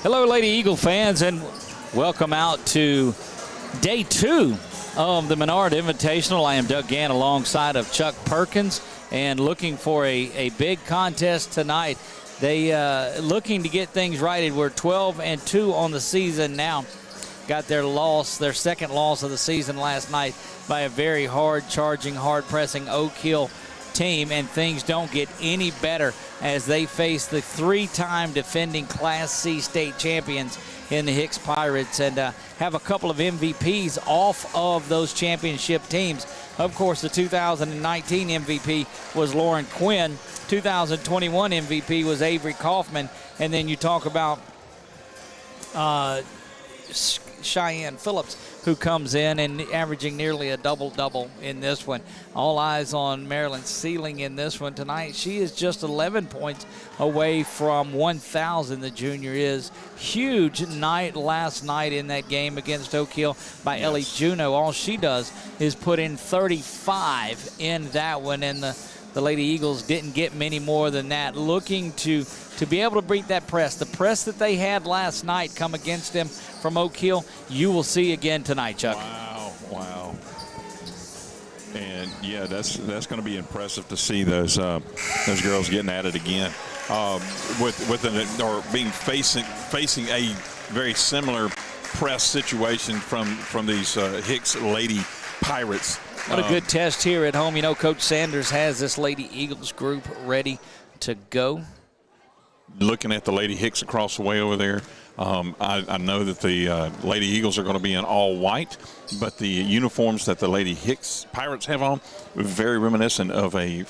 Hello, Lady Eagle fans, and welcome out to day 2 of the Menard Invitational. I am Doug Gann alongside of Chuck Perkins, and looking for a big contest tonight. They looking to get things righted. We're 12-2 on the season now. Got their second loss of the season last night by a very hard-charging, hard-pressing Oak Hill team, and things don't get any better as they face the 3-time defending Class C state champions in the Hicks Pirates, and have a couple of MVPs off of those championship teams. Of course, the 2019 MVP was Lauren Quinn. 2021 MVP was Avery Kaufman. And then you talk about Cheyenne Phillips, who comes in and averaging nearly a double-double in this one. All eyes on Marilyn Sealing in this one tonight. She is just 11 points away from 1,000, the junior is. Huge night last night in that game against Oak Hill by Ellie Juneau. All she does is put in 35 in that one, and the Lady Eagles didn't get many more than that. Looking to be able to beat that press. The press that they had last night come against them from Oak Hill, you will see again tonight, Chuck. Wow. And yeah, that's going to be impressive to see those girls getting at it again. Facing a very similar press situation from these Hicks Lady Pirates. What a good test here at home. You know, Coach Sanders has this Lady Eagles group ready to go. Looking at the Lady Hicks across the way over there, I know that the Lady Eagles are going to be in all white, but the uniforms that the Lady Hicks Pirates have on very reminiscent of a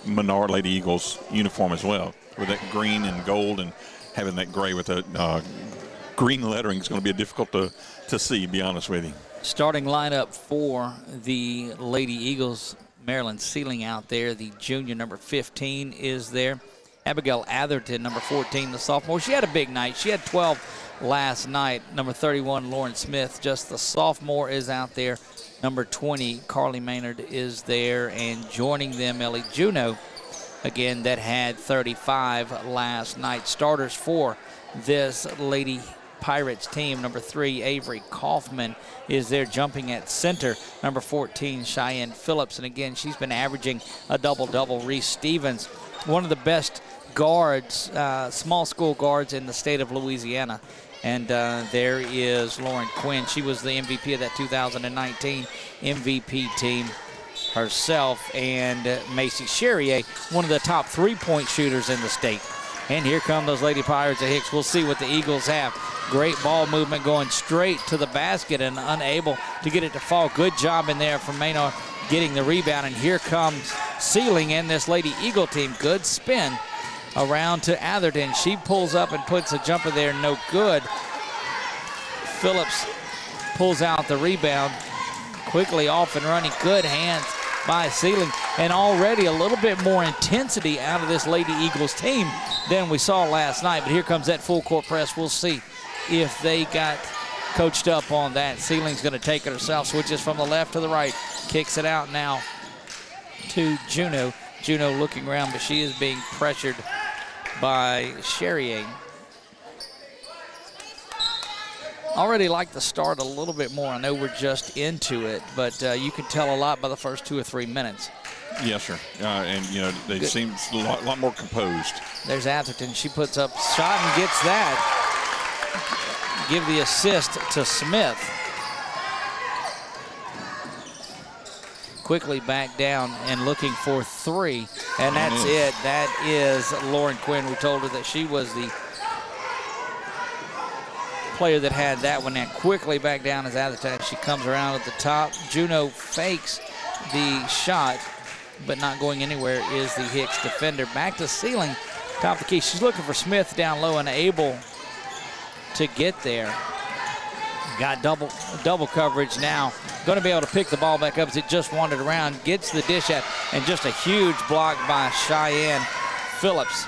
Menard Lady Eagles uniform as well, with that green and gold, and having that gray with the green lettering is going to be difficult to see, to be honest with you. Starting lineup for the Lady Eagles, Marilyn Sealing out there. The junior, number 15, is there. Abigail Atherton, number 14, the sophomore. She had a big night. She had 12 last night. Number 31, Lauren Smith, just the sophomore, is out there. Number 20, Carly Maynard, is there. And joining them, Ellie Juneau, again, that had 35 last night. Starters for this Lady Pirates team. Number 3, Avery Kaufman, is there jumping at center. Number 14, Cheyenne Phillips, and again, she's been averaging a double-double. Reese Stevens, one of the best guards, small school guards in the state of Louisiana. And there is Lauren Quinn. She was the MVP of that 2019 MVP team herself. And Macy Cherrier, one of the top 3-point shooters in the state. And here come those Lady Pirates of Hicks. We'll see what the Eagles have. Great ball movement, going straight to the basket and unable to get it to fall. Good job in there from Maynard getting the rebound. And here comes Sealing in this Lady Eagle team. Good spin around to Atherton. She pulls up and puts a jumper there, no good. Phillips pulls out the rebound. Quickly off and running. Good hands by Sealing, and already a little bit more intensity out of this Lady Eagles team than we saw last night. But here comes that full court press. We'll see if they got coached up on that. Sealing's going to take it herself, switches from the left to the right, kicks it out now to Juneau. Juneau looking around, but she is being pressured by Cherrier. Already like the start a little bit more. I know we're just into it, but you can tell a lot by the first 2 or 3 minutes. Yes, sir. And, you know, they seem a lot more composed. There's Atherton. She puts up shot and gets that. Give the assist to Smith. Quickly back down and looking for 3, and that's it. That is Lauren Quinn. We told her that she was the player that had that one. Now quickly back down as Atherton. She comes around at the top. Juneau fakes the shot, but not going anywhere is the Hicks defender. Back to Sealing, top of the key. She's looking for Smith down low and able to get there. Got double coverage now. Going to be able to pick the ball back up as it just wandered around. Gets the dish out, and just a huge block by Cheyenne Phillips.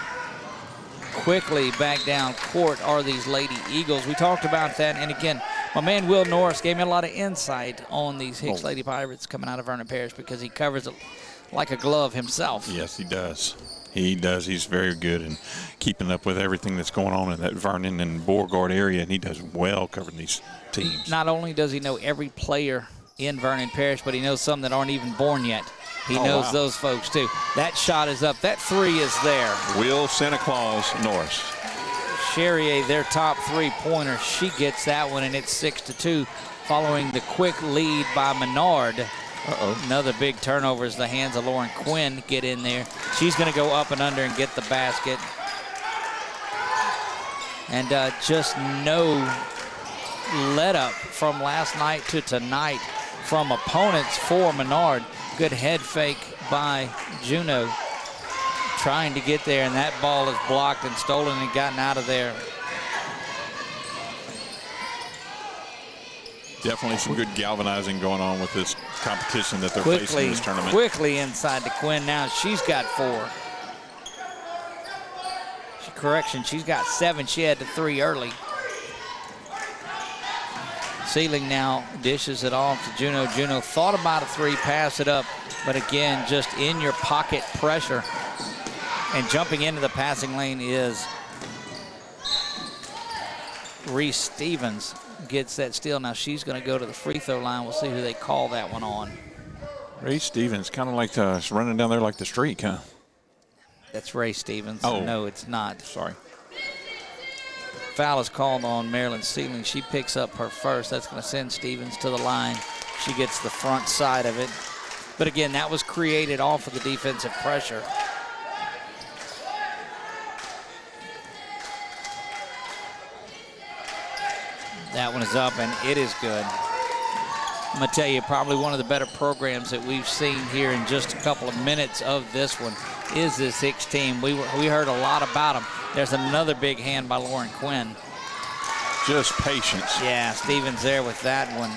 Quickly back down court are these Lady Eagles. We talked about that, and again, my man Will Norris gave me a lot of insight on these Hicks Lady Pirates coming out of Vernon Parish, because he covers it like a glove himself. Yes, he does. He does. He's very good in keeping up with everything that's going on in that Vernon and Beauregard area, and he does well covering these teams. Not only does he know every player in Vernon Parish, but he knows some that aren't even born yet. He knows those folks, too. That shot is up. That three is there. Will Santa Claus Norris. Cherrier, their top three-pointer, she gets that one, and it's 6-2, following the quick lead by Menard. Another big turnover as the hands of Lauren Quinn get in there. She's going to go up and under and get the basket. And just no let-up from last night to tonight from opponents for Menard. Good head fake by Juno, trying to get there, and that ball is blocked and stolen and gotten out of there. Definitely some good galvanizing going on with this competition that they're facing in this tournament. Quickly inside to Quinn. Now she's got 4. Correction, she's got 7. She had the 3 early. Sealing now dishes it off to Juno. Juno thought about a 3, pass it up, but again, just in your pocket pressure. And jumping into the passing lane is Reese Stevens. Gets that steal. Now she's going to go to the free throw line. We'll see who they call that one on. Ray Stevens, kind of like running down there like the streak, huh? That's Ray Stevens. Oh. No, it's not. Sorry. Foul is called on Marilyn Sealing. She picks up her first. That's going to send Stevens to the line. She gets the front side of it. But again, that was created off of the defensive pressure. That one is up, and it is good. I'm going to tell you, probably one of the better programs that we've seen here in just a couple of minutes of this one is this Hicks team. We heard a lot about them. There's another big hand by Lauren Quinn. Just patience. Yeah, Stevens there with that one.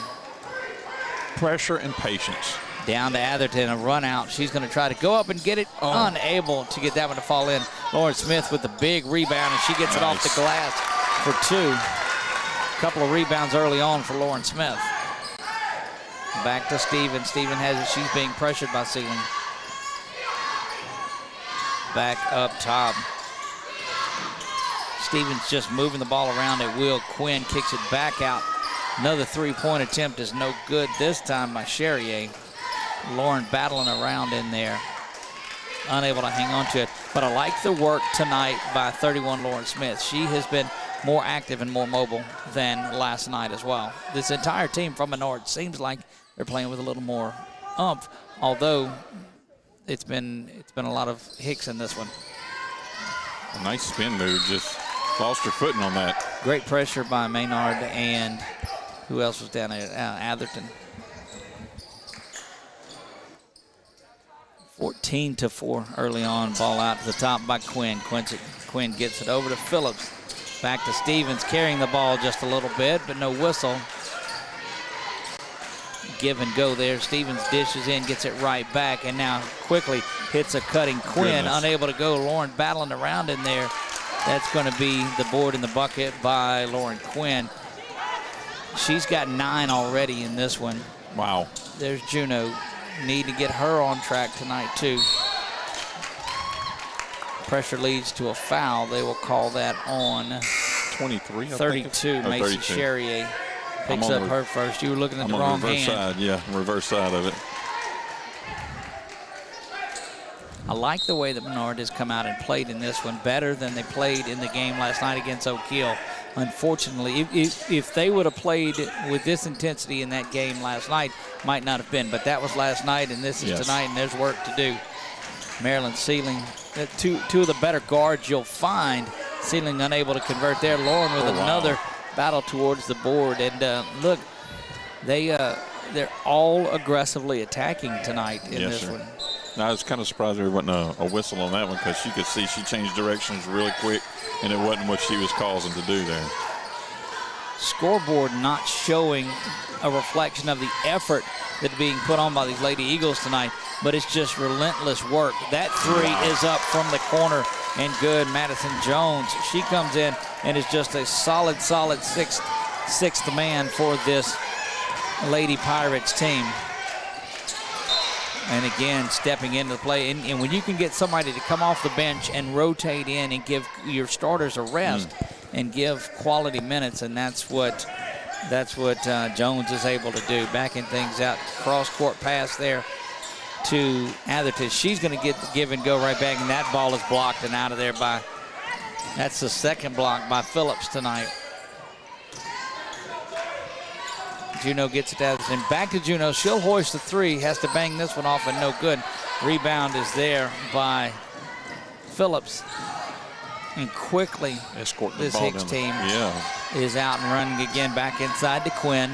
Pressure and patience. Down to Atherton, a run out. She's going to try to go up and get it. Unable to get that one to fall in. Lauren Smith with the big rebound, and she gets it off the glass for 2. Couple of rebounds early on for Lauren Smith. Back to Steven. Steven has it. She's being pressured by Sealing. Back up top. Stevens just moving the ball around at will. Quinn kicks it back out. Another 3-point attempt is no good this time by Cherrier. Lauren battling around in there. Unable to hang on to it. But I like the work tonight by 31 Lauren Smith. She has been more active and more mobile than last night as well. This entire team from Menard seems like they're playing with a little more oomph, although it's been a lot of Hicks in this one. A nice spin move, just lost her footing on that. Great pressure by Menard, and who else was down there? Atherton. 14-4 early on. Ball out to the top by Quinn. Quinn gets it over to Phillips. Back to Stevens, carrying the ball just a little bit, but no whistle. Give and go there. Stevens dishes in, gets it right back, and now quickly hits a cutting Quinn. Unable to go. Lauren battling around in there. That's going to be the board in the bucket by Lauren Quinn. She's got 9 already in this one. Wow. There's Juno. Need to get her on track tonight, too. Pressure leads to a foul. They will call that on 23. 32. Macy Cherrier picks up her first. You were looking at the wrong hand. Side, yeah, reverse side of it. I like the way that Menard has come out and played in this one better than they played in the game last night against Oak Hill. Unfortunately, if they would have played with this intensity in that game last night, might not have been. But that was last night, and this is tonight, and there's work to do. Marilyn Sealing, two of the better guards you'll find. Sealing unable to convert there. Lauren with another battle towards the board. And look, they're all aggressively attacking tonight in this one. I was kind of surprised there wasn't a whistle on that one, because you could see she changed directions really quick, and it wasn't what she was causing to do there. Scoreboard not showing a reflection of the effort that's being put on by these Lady Eagles tonight, but it's just relentless work. That 3 is up from the corner and good. Madison Jones, she comes in and is just a solid sixth man for this Lady Pirates team. And again, stepping into the play. And when you can get somebody to come off the bench and rotate in and give your starters a rest and give quality minutes, and that's what Jones is able to do. Backing things out, cross-court pass there to Atherton. She's going to get the give and go right back, and that ball is blocked and out of there by, that's the second block by Phillips tonight. Juneau gets it to Atherton. Back to Juneau. She'll hoist the three. Has to bang this one off and no good. Rebound is there by Phillips. And quickly, this Hicks team is out and running again. Back inside to Quinn.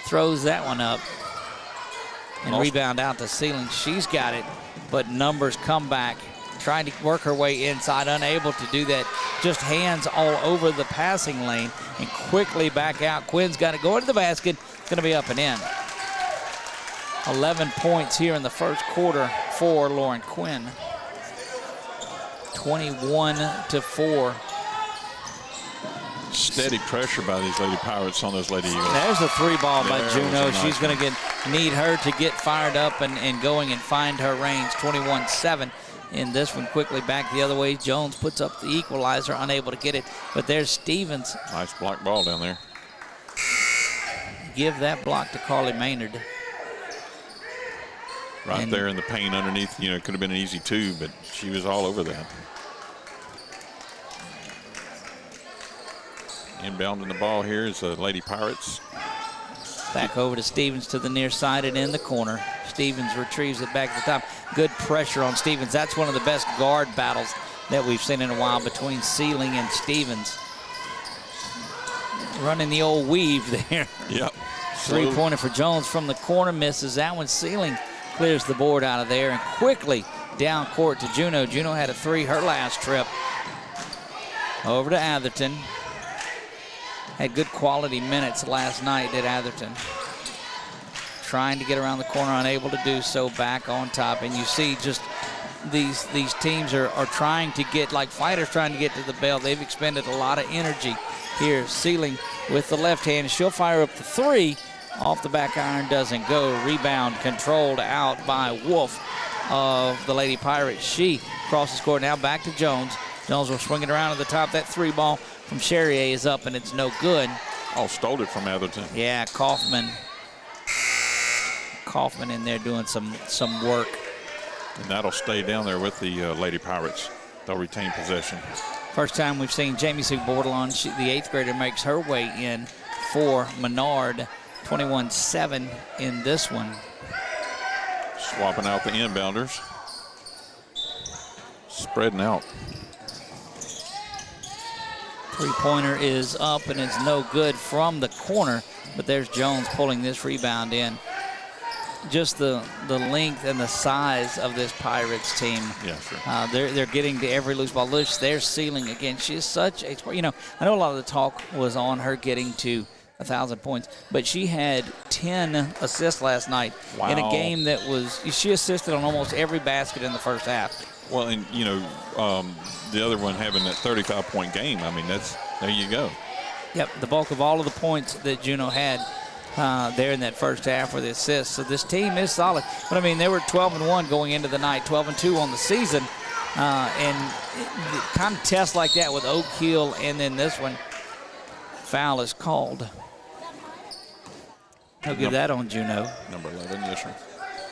Throws that one up. And rebound out to Sealing. She's got it, but numbers come back. Trying to work her way inside, unable to do that. Just hands all over the passing lane and quickly back out. Quinn's got it going to the basket. It's going to be up and in. 11 points here in the first quarter for Lauren Quinn. 21-4. Steady pressure by these Lady Pirates on those Lady Eagles. There's a three ball by Juneau. She's going to need her to get fired up and going and find her range. 21-7. In this one, quickly back the other way. Jones puts up the equalizer, unable to get it. But there's Stevens. Nice block ball down there. Give that block to Carly Maynard. Right there in the paint underneath. You know, it could have been an easy two, but she was all over that. Inbounding the ball here is the Lady Pirates. Back over to Stevens to the near side and in the corner. Stevens retrieves it back to the top. Good pressure on Stevens. That's one of the best guard battles that we've seen in a while between Sealing and Stevens. Running the old weave there. Yep. Three-pointer for Jones from the corner, misses that one. Sealing clears the board out of there and quickly down court to Juneau. Juneau had a three her last trip. Over to Atherton. Had good quality minutes last night at Atherton. Trying to get around the corner, unable to do so, back on top. And you see just these teams are trying to get, like fighters trying to get to the bell. They've expended a lot of energy here. Sealing with the left hand. She'll fire up the three. Off the back iron, doesn't go. Rebound controlled out by Wolfe of the Lady Pirates. She crosses court now back to Jones. Jones will swing it around to the top. That three ball from Charrier is up and it's no good. Oh, stole it from Atherton. Yeah, Kaufman in there doing some work. And that'll stay down there with the Lady Pirates. They'll retain possession. First time we've seen Jamie Sue Bordelon. The eighth grader makes her way in for Menard. 21-7 in this one. Swapping out the inbounders. Spreading out. Three-pointer is up and it's no good from the corner, but there's Jones pulling this rebound in. Just the length and the size of this Pirates team. Yeah, sure. They're getting to every loose ball. They're Sealing again. She's such a, I know a lot of the talk was on her getting to 1,000 points, but she had 10 assists last night in a game that was, she assisted on almost every basket in the first half. Well, and you know, the other one having that 35-point game, I mean, there you go. Yep, the bulk of all of the points that Juneau had there in that first half were the assists. So this team is solid. But I mean, they were 12-1 going into the night, 12-2 on the season. And kind of tests like that with Oak Hill, and then this one, foul is called. He'll give that on Juneau. Number 11, yes, sir.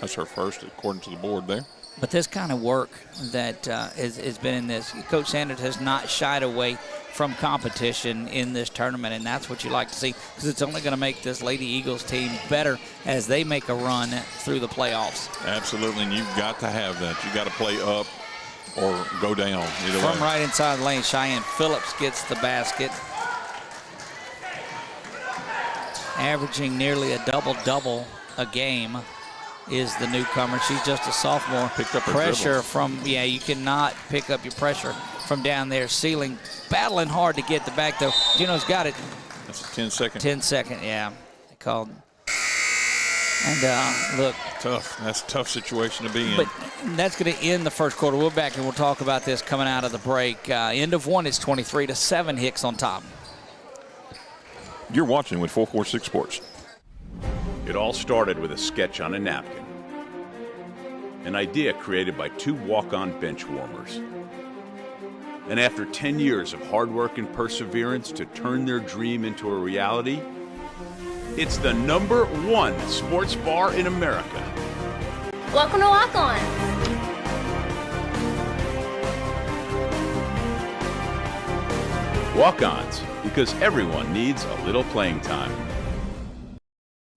That's her first, according to the board there. But this kind of work that has been in this, Coach Sanders has not shied away from competition in this tournament, and that's what you like to see, because it's only going to make this Lady Eagles team better as they make a run through the playoffs. Absolutely, and you've got to have that. You've got to play up or go down. Either From way. right inside the lane, Cheyenne Phillips gets the basket. Averaging nearly a double-double a game is the newcomer. She's just a sophomore. Picked up her pressure dribble. from, you cannot pick up your pressure from down there. Sealing, battling hard to get the back, though. Juneau's got it. That's a 10-second. 10-second, yeah. They called. And look. Tough. That's a tough situation to be in. But that's going to end the first quarter. We'll be back and we'll talk about this coming out of the break. End of one, it's 23-7, Hicks on top. You're watching with 446 Sports. It all started with a sketch on a napkin. an idea created by two walk-on bench warmers. And after 10 years of hard work and perseverance to turn their dream into a reality, it's the #1 sports bar in America. Welcome to Walk On. Walk-ons, because everyone needs a little playing time.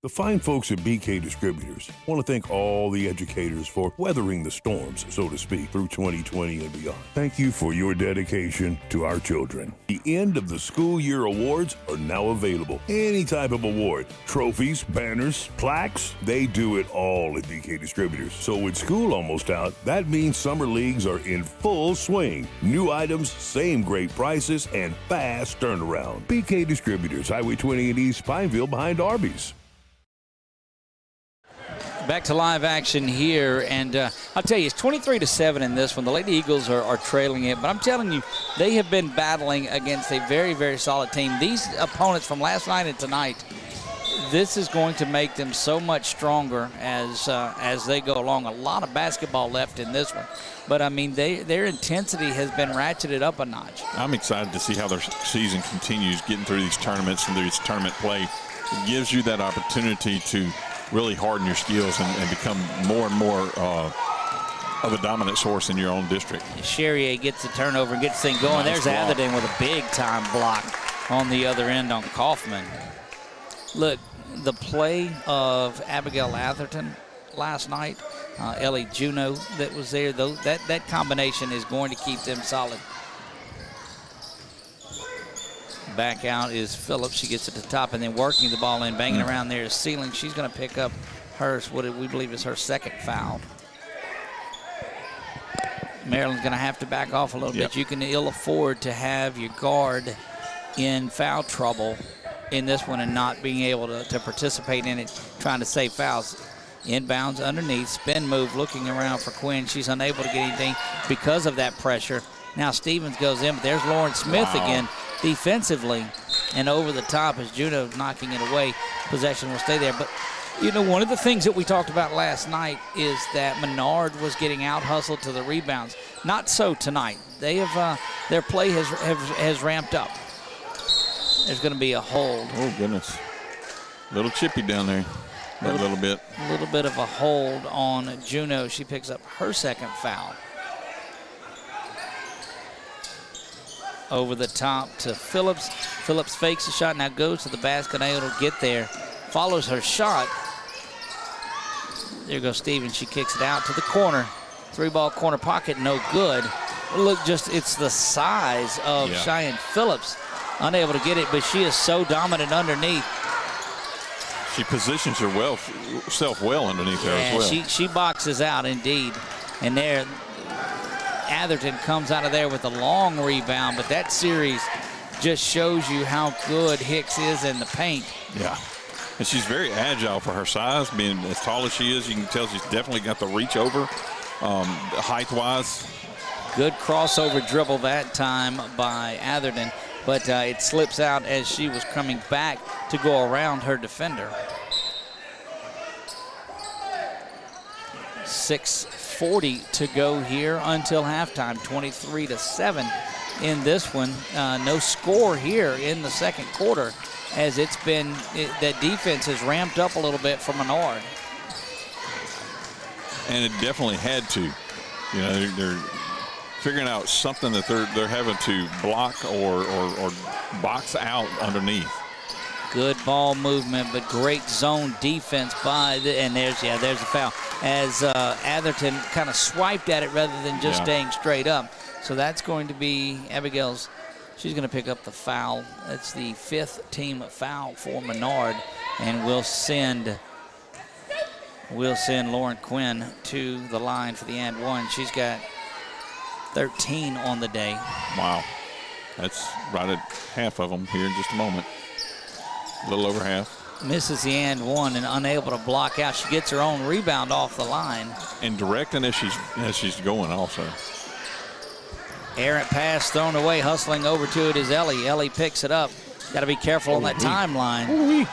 The fine folks at BK Distributors want to thank all the educators for weathering the storms, so to speak, through 2020 and beyond. Thank you for your dedication to our children. The end of the school year awards are now available. Any type of award, trophies, banners, plaques, they do it all at BK Distributors. So with school almost out, that means summer leagues are in full swing. New items, same great prices, and fast turnaround. BK Distributors, Highway 20 in East Pineville behind Arby's. Back to live action here, and I'll tell you, it's 23-7 in this one. The Lady Eagles are trailing it, but I'm telling you, they have been battling against a very, very solid team. These opponents from last night and tonight, this is going to make them so much stronger as they go along. A lot of basketball left in this one, but I mean, their intensity has been ratcheted up a notch. I'm excited to see how their season continues, getting through these tournaments and through this tournament play. It gives you that opportunity to really harden your skills and become more and more of a dominant source in your own district. Charrier gets the turnover and gets the thing going. Nice There's block. Atherton with a big-time block on the other end on Kaufman. Look, the play of Abigail Atherton last night, Ellie Juno that was there, that combination is going to keep them solid. Back out is Phillips. She gets at the top and then working the ball in, banging around there is Sealing. She's going to pick up hers, what we believe is her second foul. Maryland's going to have to back off a little bit. You can ill afford to have your guard in foul trouble in this one and not being able to participate in it, trying to save fouls. Inbounds underneath, spin move, looking around for Quinn. She's unable to get anything because of that pressure. Now Stevens goes in, but there's Lauren Smith again defensively and over the top as Juno knocking it away. Possession will stay there. But, you know, one of the things that we talked about last night is that Menard was getting out-hustled to the rebounds. Not so tonight. They have their play has ramped up. There's going to be a hold. Oh, goodness. Little chippy down there. A little bit. A little bit of a hold on Juno. She picks up her second foul. Over the top to Phillips. Phillips fakes the shot, now goes to the basket, unable to get there. Follows her shot. There goes Stevens. She kicks it out to the corner. Three-ball corner pocket, no good. Look, it's the size of Cheyenne Phillips. Unable to get it, but she is so dominant underneath. She positions herself well underneath there as well. She boxes out indeed. And there, Atherton comes out of there with a long rebound, but that series just shows you how good Hicks is in the paint. Yeah, and she's very agile for her size, being as tall as she is. You can tell she's definitely got the reach over, height-wise. Good crossover dribble that time by Atherton, but it slips out as she was coming back to go around her defender. 6:40 to go here until halftime, 23-7 in this one. No score here in the second quarter, as that defense has ramped up a little bit for Menard. And it definitely had to. You know, they're figuring out something that they're having to block or box out underneath. Good ball movement, but great zone defense and there's the foul as Atherton kind of swiped at it rather than just staying straight up. So that's going to be Abigail's. She's going to pick up the foul. That's the 5th team foul for Menard, and we'll send Lauren Quinn to the line for the and one. She's got 13 on the day. Wow, that's right at half of them here in just a moment. A little over half. Misses the and one and unable to block out. She gets her own rebound off the line. And directing as she's going also. Errant pass thrown away, hustling over to it is Ellie. Ellie picks it up. Got to be careful on that timeline.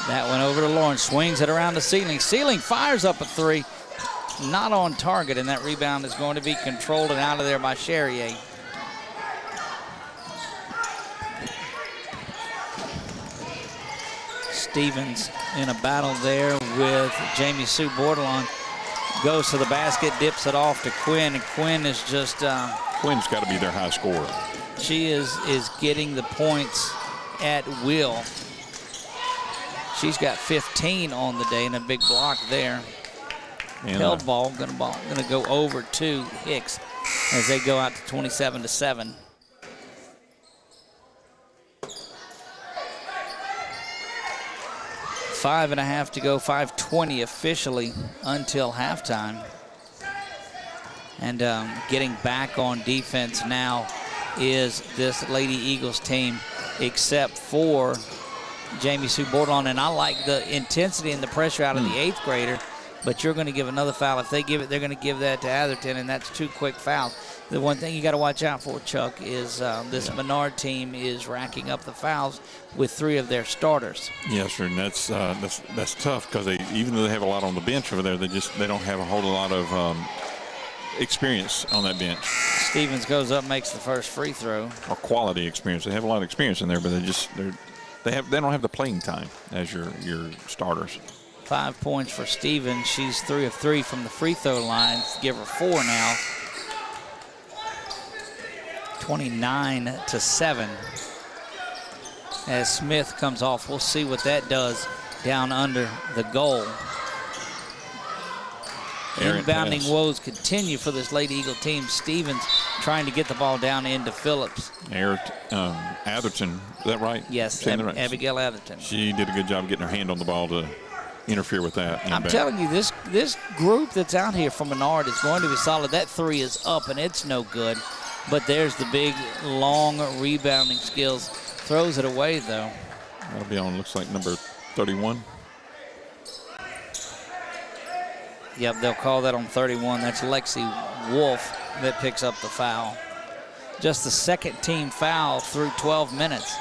That one over to Lawrence, swings it around the ceiling. Ceiling fires up a three, not on target, and that rebound is going to be controlled and out of there by Charrier. Stevens in a battle there with Jamie Sue Bordelon. Goes to the basket, dips it off to Quinn, and Quinn is just... Quinn's got to be their high scorer. She is getting the points at will. She's got 15 on the day and a big block there. And Held ball, gonna go over to Hicks as they go out to 27-7. Five and a half to go, 5:20 officially until halftime. And getting back on defense now is this Lady Eagles team, except for Jamie Sue Bordelon. And I like the intensity and the pressure out of the 8th grader, but you're going to give another foul. If they give it, they're going to give that to Atherton, and that's 2 quick fouls. The one thing you got to watch out for, Chuck, is this Menard team is racking up the fouls with 3 of their starters. Yes, sir, and that's tough because even though they have a lot on the bench over there, they don't have a whole lot of experience on that bench. Stevens goes up, makes the first free throw. Or quality experience. They have a lot of experience in there, but they don't have the playing time as your starters. 5 points for Stevens. She's 3 of 3 from the free throw line. Give her 4 now. 29-7. As Smith comes off, we'll see what that does down under the goal. Inbounding woes continue for this Lady Eagle team. Stevens trying to get the ball down into Phillips. Atherton, is that right? Yes, right? Abigail Atherton. She did a good job getting her hand on the ball to interfere with that. I'm telling you, this group that's out here from Menard is going to be solid. That 3 is up, and it's no good. But there's the big, long rebounding skills. Throws it away, though. That'll be on, looks like, number 31. Yep, they'll call that on 31. That's Lexi Wolfe that picks up the foul. Just the 2nd team foul through 12 minutes.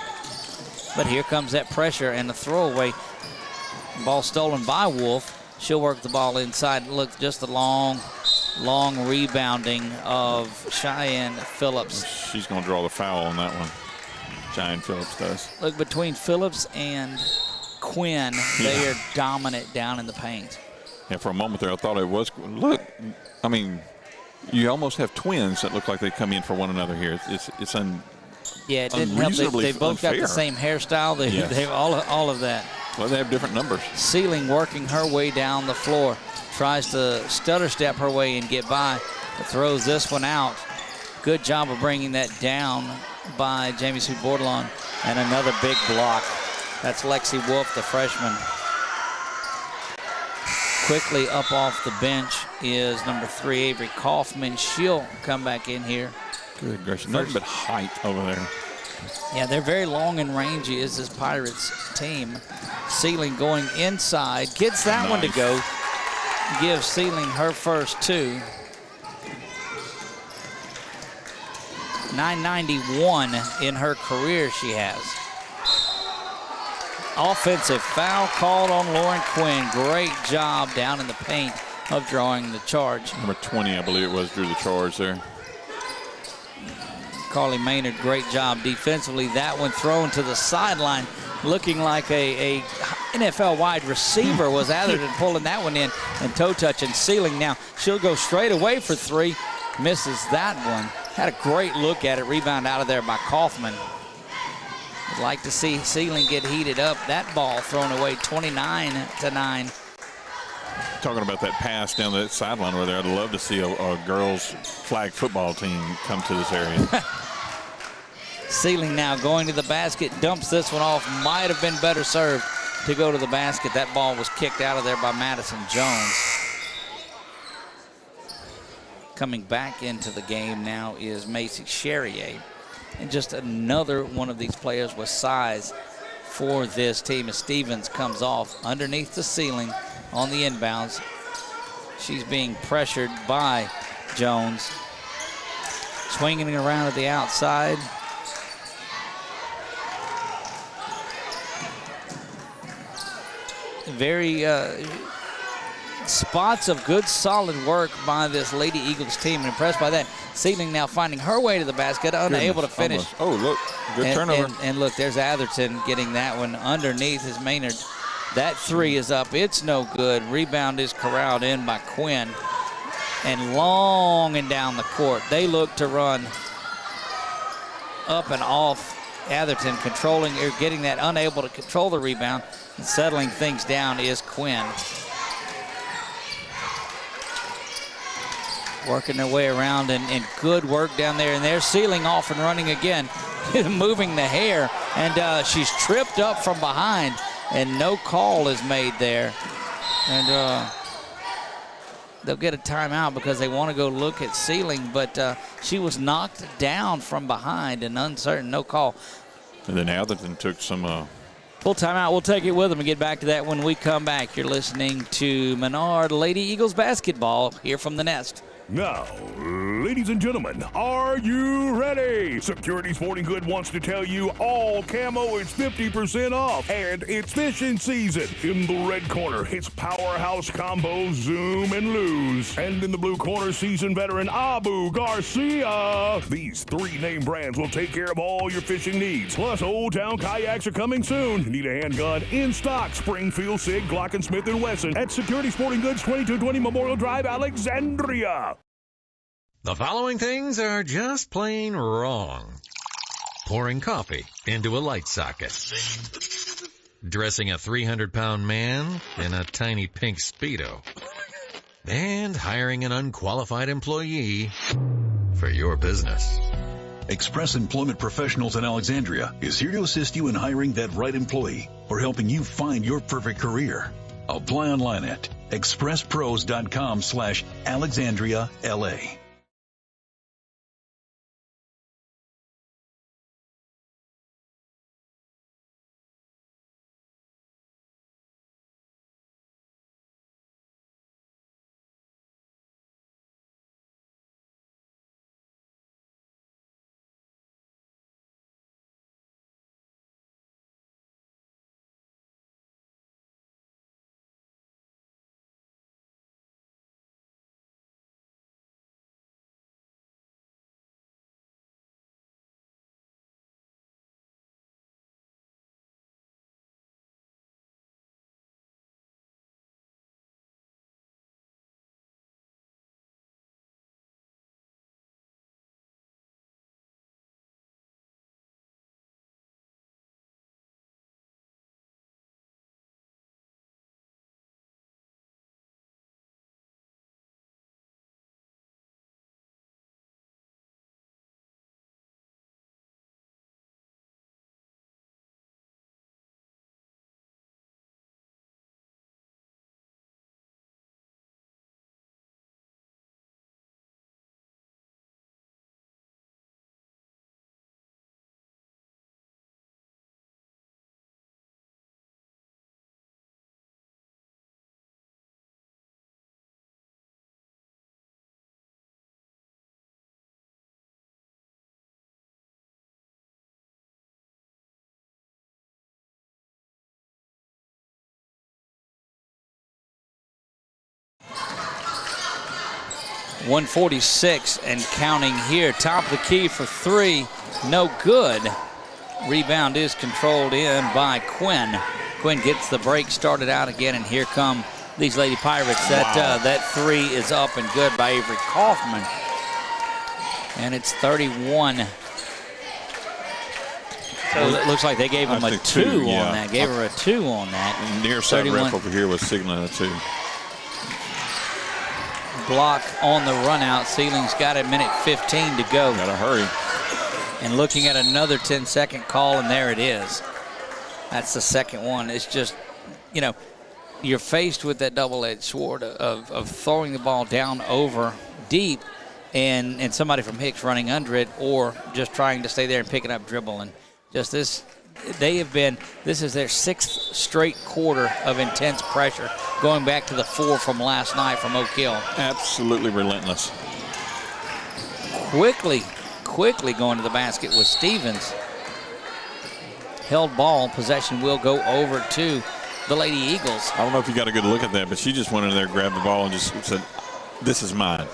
But here comes that pressure and the throwaway. Ball stolen by Wolfe. She'll work the ball inside. Look, just the long rebounding of Cheyenne Phillips. She's going to draw the foul on that one. Cheyenne Phillips does. Look, between Phillips and Quinn, they are dominant down in the paint. Yeah, for a moment there, I thought it was. Look, I mean, you almost have twins that look like they come in for one another here. It's yeah, it didn't help. They both unfair. got the same hairstyle. They have all of that. Well, they have different numbers. Ceiling working her way down the floor. Tries to stutter step her way and get by. But throws this one out. Good job of bringing that down by Jamie Sue Bordelon. And another big block. That's Lexi Wolfe, the freshman. Quickly up off the bench is number 3, Avery Kaufman. She'll come back in here. Good gracious. Nothing but height over there. Yeah, they're very long and rangy is this Pirates team. Ceiling going inside. Gets that one to go. Gives Ceiling her first 2. 991 in her career she has. Offensive foul called on Lauren Quinn. Great job down in the paint of drawing the charge. Number 20, I believe it was, drew the charge there. Carly Maynard, great job defensively. That one thrown to the sideline, looking like a NFL wide receiver was Atherton pulling that one in and toe touching Ceiling. Now she'll go straight away for 3. Misses that one. Had a great look at it. Rebound out of there by Kaufman. I'd like to see Ceiling get heated up. That ball thrown away 29-9. Talking about that pass down the sideline over there, I'd love to see a girls flag football team come to this area. Ceiling now going to the basket, dumps this one off. Might have been better served to go to the basket. That ball was kicked out of there by Madison Jones. Coming back into the game now is Macy Charrier. And just another one of these players with size for this team as Stevens comes off underneath the ceiling on the inbounds. She's being pressured by Jones. Swinging it around at the outside. very spots of good, solid work by this Lady Eagles team. I'm impressed by that. Sealing now finding her way to the basket, unable to finish. Almost. Oh, look, good turnover. And look, there's Atherton getting that one underneath his Maynard. That three is up. It's no good. Rebound is corralled in by Quinn. And long and down the court. They look to run up and off. Atherton controlling or getting that, unable to control the rebound. And settling things down is Quinn. Working their way around and good work down there. And they're sealing off and running again. Moving the hair. And she's tripped up from behind. And no call is made there. And they'll get a timeout because they want to go look at Sealing, but she was knocked down from behind and uncertain, no call. And then Atherton took some... Full timeout. We'll take it with them and get back to that when we come back. You're listening to Menard Lady Eagles basketball here from the Nest. Now, ladies and gentlemen, are you ready? Security Sporting Good wants to tell you all camo is 50% off, and it's fishing season. In the red corner, it's Powerhouse Combo, Zoom, and Lose. And in the blue corner, seasoned veteran Abu Garcia. These three name brands will take care of all your fishing needs. Plus, Old Town Kayaks are coming soon. Need a handgun? In stock, Springfield, Sig, Glock, and Smith & Wesson at Security Sporting Goods, 2220 Memorial Drive, Alexandria. The following things are just plain wrong. Pouring coffee into a light socket. Dressing a 300-pound man in a tiny pink Speedo. And hiring an unqualified employee for your business. Express Employment Professionals in Alexandria is here to assist you in hiring that right employee or helping you find your perfect career. Apply online at expresspros.com/AlexandriaLA. .146 and counting here. Top of the key for three. No good. Rebound is controlled in by Quinn. Quinn gets the break started out again, and here come these Lady Pirates. That three is up and good by Avery Kaufman. And it's 31. So it looks like they gave him a two on that. Gave her a two on that. Near side ref over here was signaling a two. Block on the run out. Sealing's got a minute 15 to go. Gotta hurry. And looking at another 10-second call, and there it is. That's the second one. It's just, you know, you're faced with that double-edged sword of throwing the ball down over deep and somebody from Hicks running under it, or just trying to stay there and pick it up, dribble. And just this, this is their sixth straight quarter of intense pressure, going back to the 4 from last night from Oak Hill. Absolutely relentless. Quickly going to the basket with Stevens. Held ball, possession will go over to the Lady Eagles. I don't know if you got a good look at that, but she just went in there, grabbed the ball, and just said, "This is mine."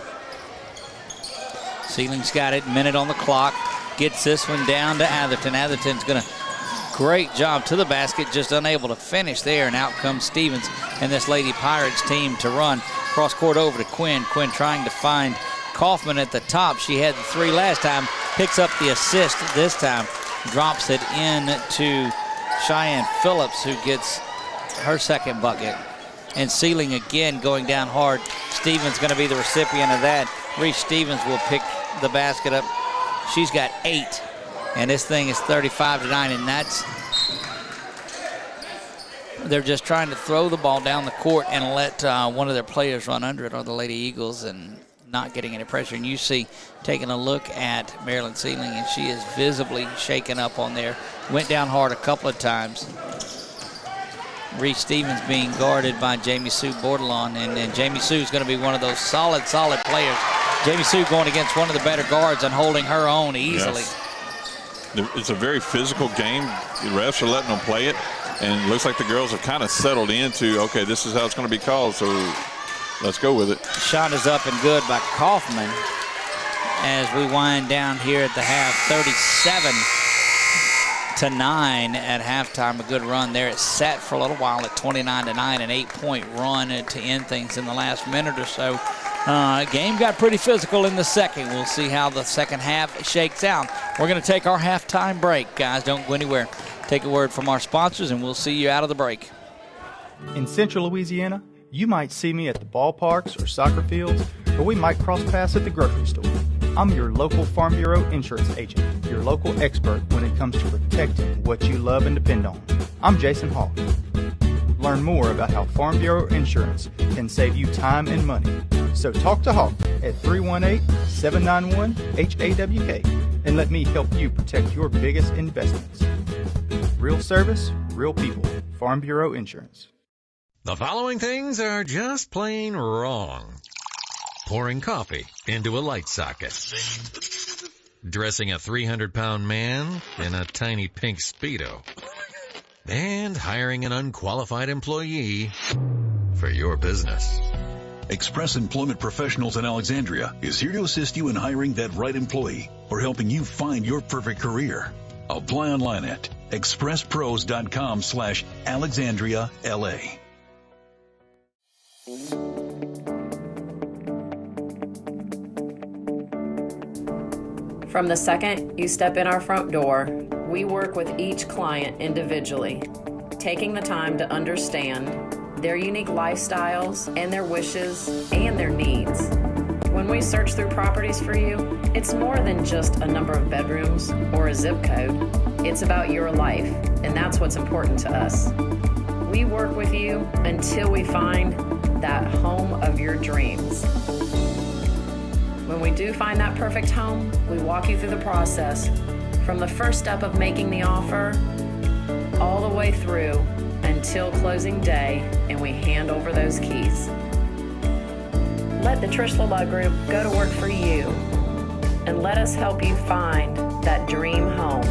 Seeling's got it, minute on the clock. Gets this one down to Atherton. Atherton's going to, great job to the basket, just unable to finish there, and out comes Stevens and this Lady Pirates team to run. Cross court over to Quinn. Quinn trying to find Kaufman at the top. She had the three last time, picks up the assist this time, drops it in to Cheyenne Phillips, who gets her second bucket. And Sealing again going down hard. Stevens going to be the recipient of that. Reese Stevens will pick the basket up. She's got 8, and this thing is 35-9, and they're just trying to throw the ball down the court and let one of their players run under it, or the Lady Eagles, and not getting any pressure. And you see, taking a look at Marilyn Sealing, and she is visibly shaken up on there. Went down hard a couple of times. Reese Stevens being guarded by Jamie Sue Bordelon, and Jamie Sue is going to be one of those solid players. Jamie Sue going against one of the better guards and holding her own easily. Yes. It's a very physical game. The refs are letting them play it, and it looks like the girls have kind of settled into, okay, this is how it's going to be called, so let's go with it. Shot is up and good by Kaufman as we wind down here at the half. 37-9 at halftime. A good run there. It's set for a little while at 29-9, an 8-point run to end things in the last minute or so. Game got pretty physical in the second. We'll see how the second half shakes out. We're going to take our halftime break. Guys, don't go anywhere. Take a word from our sponsors, and we'll see you out of the break. In Central Louisiana, you might see me at the ballparks or soccer fields, or we might cross paths at the grocery store. I'm your local Farm Bureau insurance agent, your local expert when it comes to protecting what you love and depend on. I'm Jason Hawk. Learn more about how Farm Bureau Insurance can save you time and money. So talk to Hawk at 318-791-HAWK and let me help you protect your biggest investments. Real service, real people. Farm Bureau Insurance. The following things are just plain wrong. Pouring coffee into a light socket. Dressing a 300-pound man in a tiny pink Speedo. And hiring an unqualified employee for your business. Express Employment Professionals in Alexandria is here to assist you in hiring that right employee or helping you find your perfect career. Apply online at expresspros.com/AlexandriaLA. From the second you step in our front door, we work with each client individually, taking the time to understand their unique lifestyles and their wishes and their needs. When we search through properties for you, it's more than just a number of bedrooms or a zip code. It's about your life, and that's what's important to us. We work with you until we find that home of your dreams. When we do find that perfect home, we walk you through the process from the first step of making the offer all the way through until closing day, and we hand over those keys. Let the Trishla Law Group go to work for you, and let us help you find that dream home.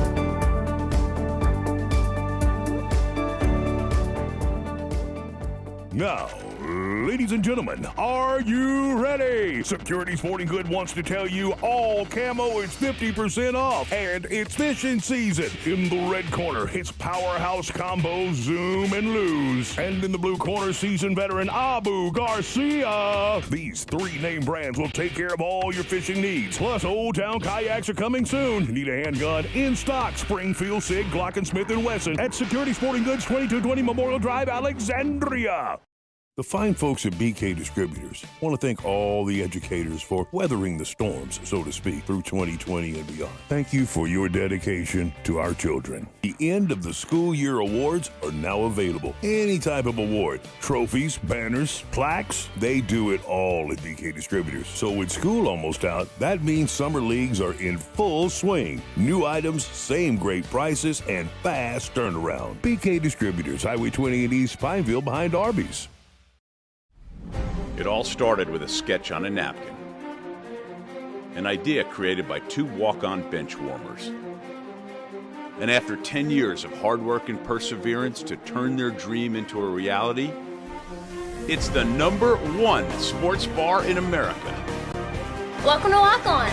Now, ladies and gentlemen, are you ready? Security Sporting Good wants to tell you all camo is 50% off, and it's fishing season. In the red corner, it's Powerhouse Combo, Zoom, and Lose. And in the blue corner, seasoned veteran Abu Garcia. These 3 name brands will take care of all your fishing needs. Plus, Old Town Kayaks are coming soon. Need a handgun? In stock, Springfield, Sig, Glock & Smith & Wesson at Security Sporting Goods, 2220 Memorial Drive, Alexandria. The fine folks at BK Distributors want to thank all the educators for weathering the storms, so to speak, through 2020 and beyond. Thank you for your dedication to our children. The end of the school year awards are now available. Any type of award, trophies, banners, plaques, they do it all at BK Distributors. So with school almost out, that means summer leagues are in full swing. New items, same great prices, and fast turnaround. BK Distributors, Highway 20 in East Pineville behind Arby's. It all started with a sketch on a napkin. An idea created by 2 walk-on bench warmers. And after 10 years of hard work and perseverance to turn their dream into a reality, it's the #1 sports bar in America. Welcome to Walk On.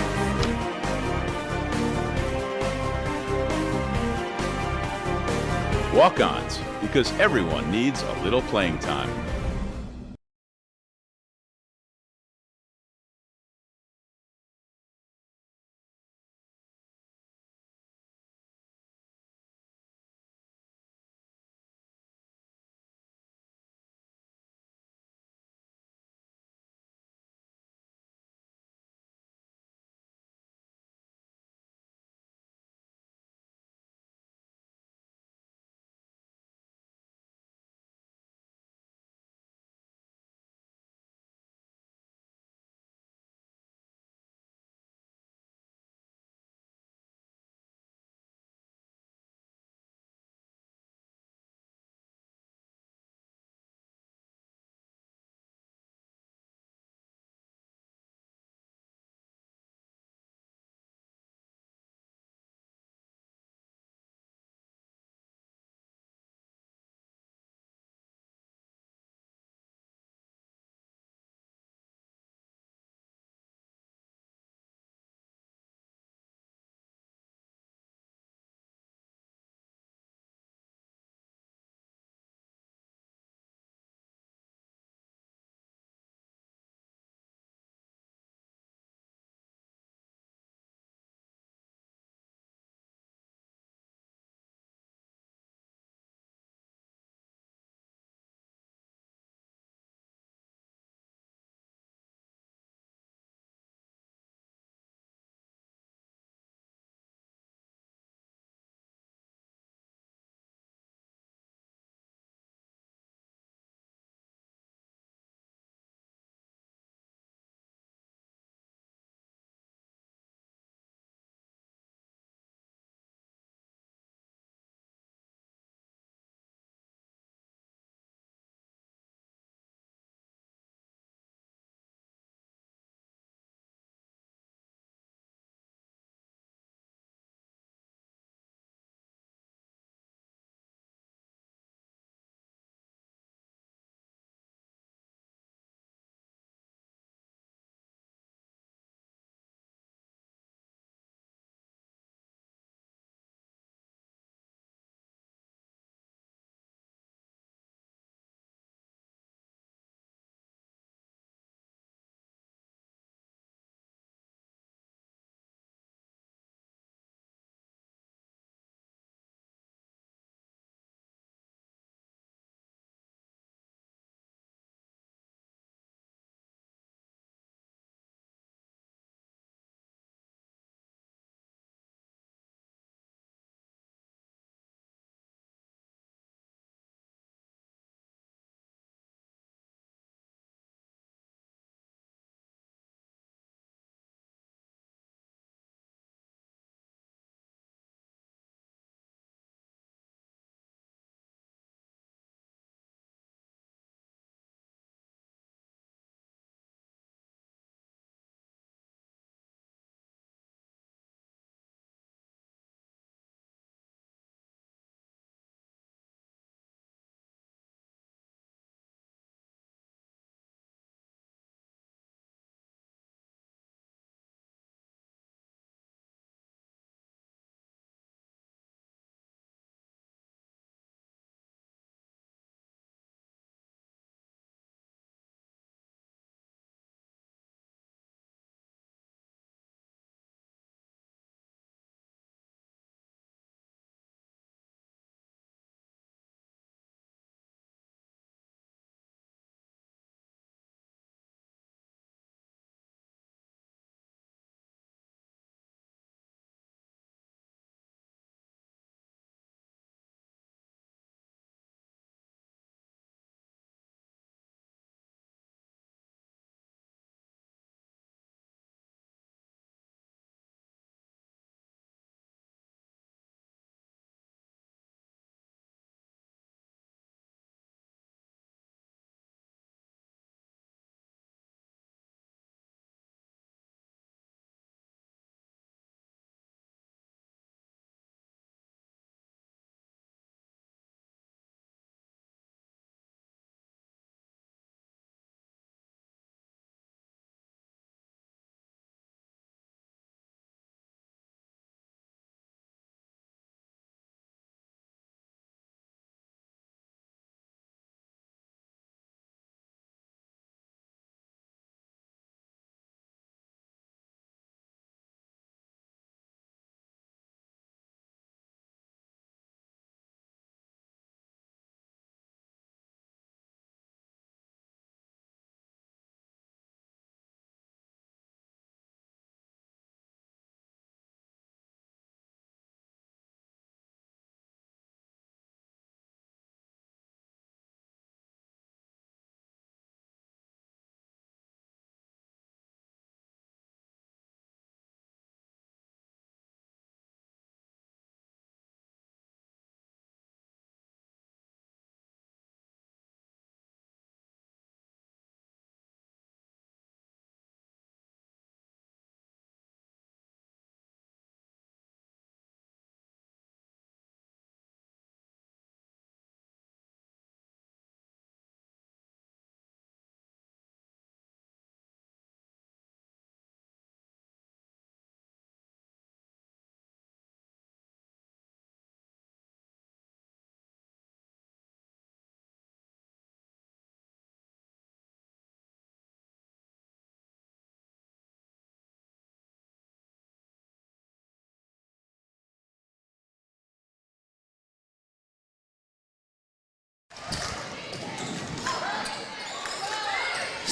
Walk-ons, because everyone needs a little playing time.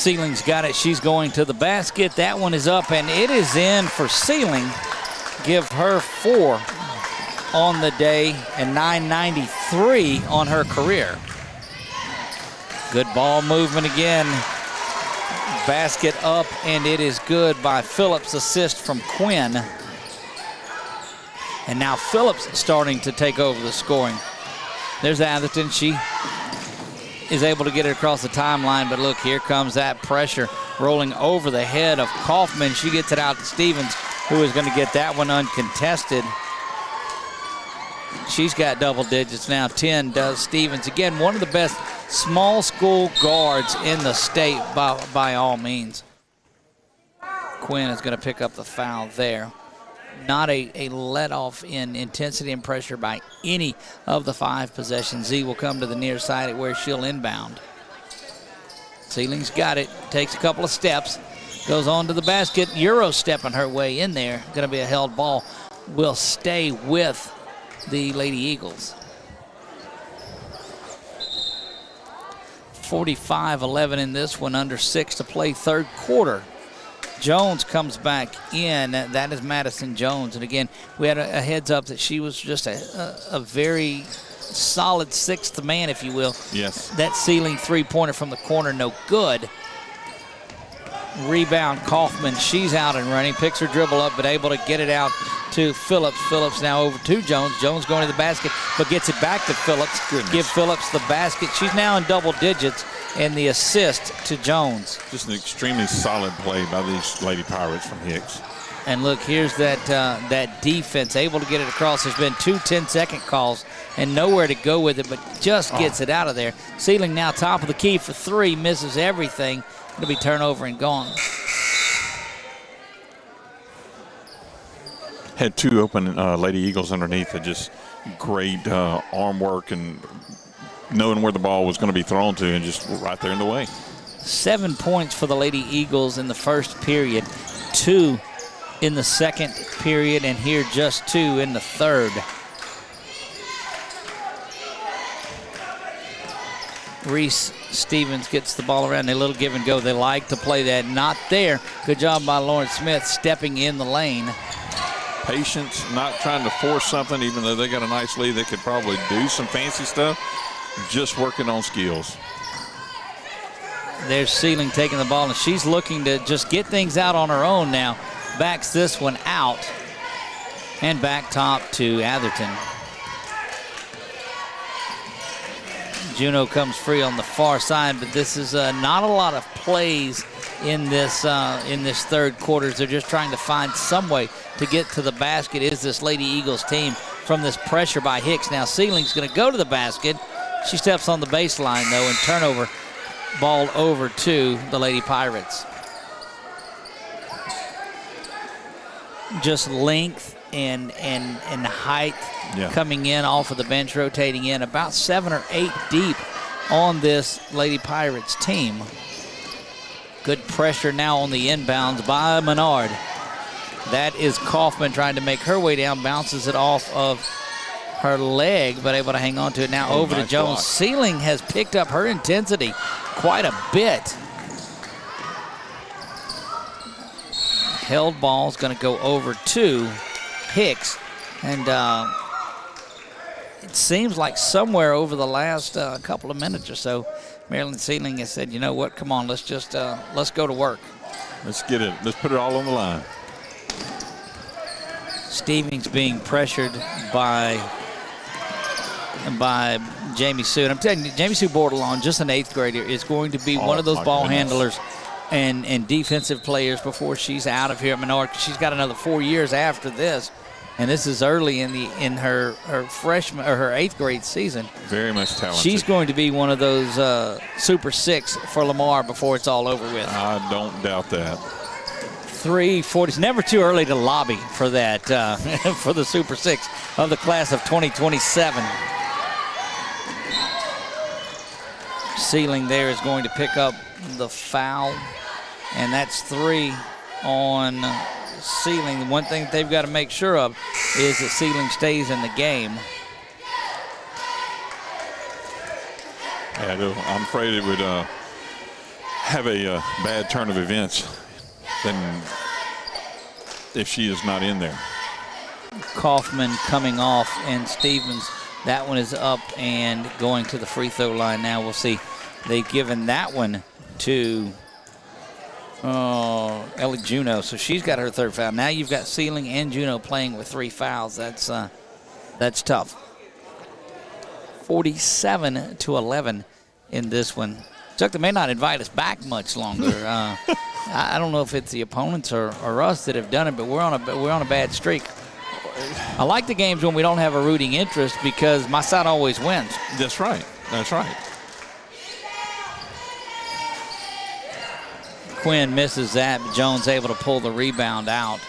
Sealing's got it. She's going to the basket. That one is up, and it is in for Sealing. Give her 4 on the day and 993 on her career. Good ball movement again. Basket up, and it is good by Phillips. Assist from Quinn. And now Phillips starting to take over the scoring. There's Atherton. She is able to get it across the timeline, but look, here comes that pressure rolling over the head of Kaufman. She gets it out to Stevens, who is going to get that one uncontested. She's got double digits now. 10 does Stevens. Again, one of the best small school guards in the state by all means. Quinn is going to pick up the foul there. Not a let-off in intensity and pressure by any of the 5 possessions. Z will come to the near side where she'll inbound. Sealing's got it. Takes a couple of steps. Goes on to the basket. Euro stepping her way in there. Going to be a held ball. Will stay with the Lady Eagles. 45-11 in this one. Under 6 to play, third quarter. Jones comes back in. That is Madison Jones. And again, we had a heads up that she was just a very solid 6th man, if you will. Yes. That Sealing 3-pointer from the corner, no good. Rebound, Kaufman. She's out and running. Picks her dribble up, but able to get it out to Phillips. Phillips now over to Jones. Jones going to the basket, but gets it back to Phillips. Goodness. Give Phillips the basket. She's now in double digits, and the assist to Jones. Just an extremely solid play by these Lady Pirates from Hicks. And look, here's that defense, able to get it across. There's been 2 10-second calls and nowhere to go with it, but just gets it out of there. Sealing now top of the key for 3, misses everything. It'll be turnover and gone. Had 2 open Lady Eagles underneath. That just great arm work and knowing where the ball was going to be thrown to, and just right there in the way. 7 points for the Lady Eagles in the first period, 2 in the second period, and here just 2 in the third. Reese Stevens gets the ball around. A little give and go. They like to play that. Not there. Good job by Lauren Smith stepping in the lane. Patience, not trying to force something, even though they got a nice lead. They could probably do some fancy stuff. Just working on skills. There's Sealing taking the ball, and she's looking to just get things out on her own now. Backs this one out. And back top to Atherton. Juneau comes free on the far side, but this is not a lot of plays in this third quarter. They're just trying to find some way to get to the basket. Is this Lady Eagles team from this pressure by Hicks? Now Sealing's going to go to the basket. She steps on the baseline though, and turnover. Ball over to the Lady Pirates. Just length and height coming in off of the bench, rotating in about 7 or 8 deep on this Lady Pirates team. Good pressure now on the inbounds by Menard. That is Kaufman trying to make her way down, bounces it off of her leg, but able to hang on to it. Now over to Jones. Block. Sealing has picked up her intensity quite a bit. Held ball is going to go over to Hicks, and it seems like somewhere over the last couple of minutes or so, Maryland Sealing has said, you know what, come on, let's just let's go to work. Let's get it. Let's put it all on the line. Stevens being pressured by Jamie Sue. And I'm telling you, Jamie Sue Bordelon, just an 8th grader, is going to be one of those ball handlers and defensive players before she's out of here at Menard. She's got another 4 years after this, and this is early in her freshman or her 8th grade season. Very much talented. She's going to be one of those Super 6 for Lamar before it's all over with. I don't doubt that. 3:40. It's never too early to lobby for that for the Super 6 of the class of 2027. Sealing there is going to pick up the foul, and that's 3 on Sealing. The one thing that they've got to make sure of is that Sealing stays in the game. Yeah, I'm afraid it would have a bad turn of events than if she is not in there. Kaufman coming off, and Stevens, that one is up and going to the free throw line now. We'll see. They've given that one to Ellie Juneau, so she's got her third foul. Now you've got Sealing and Juneau playing with 3 fouls. That's tough. 47-11 in this one. Chuck, they may not invite us back much longer. I don't know if it's the opponents or us that have done it, but we're on a bad streak. I like the games when we don't have a rooting interest because my side always wins. That's right. That's right. Quinn misses that, but Jones able to pull the rebound out.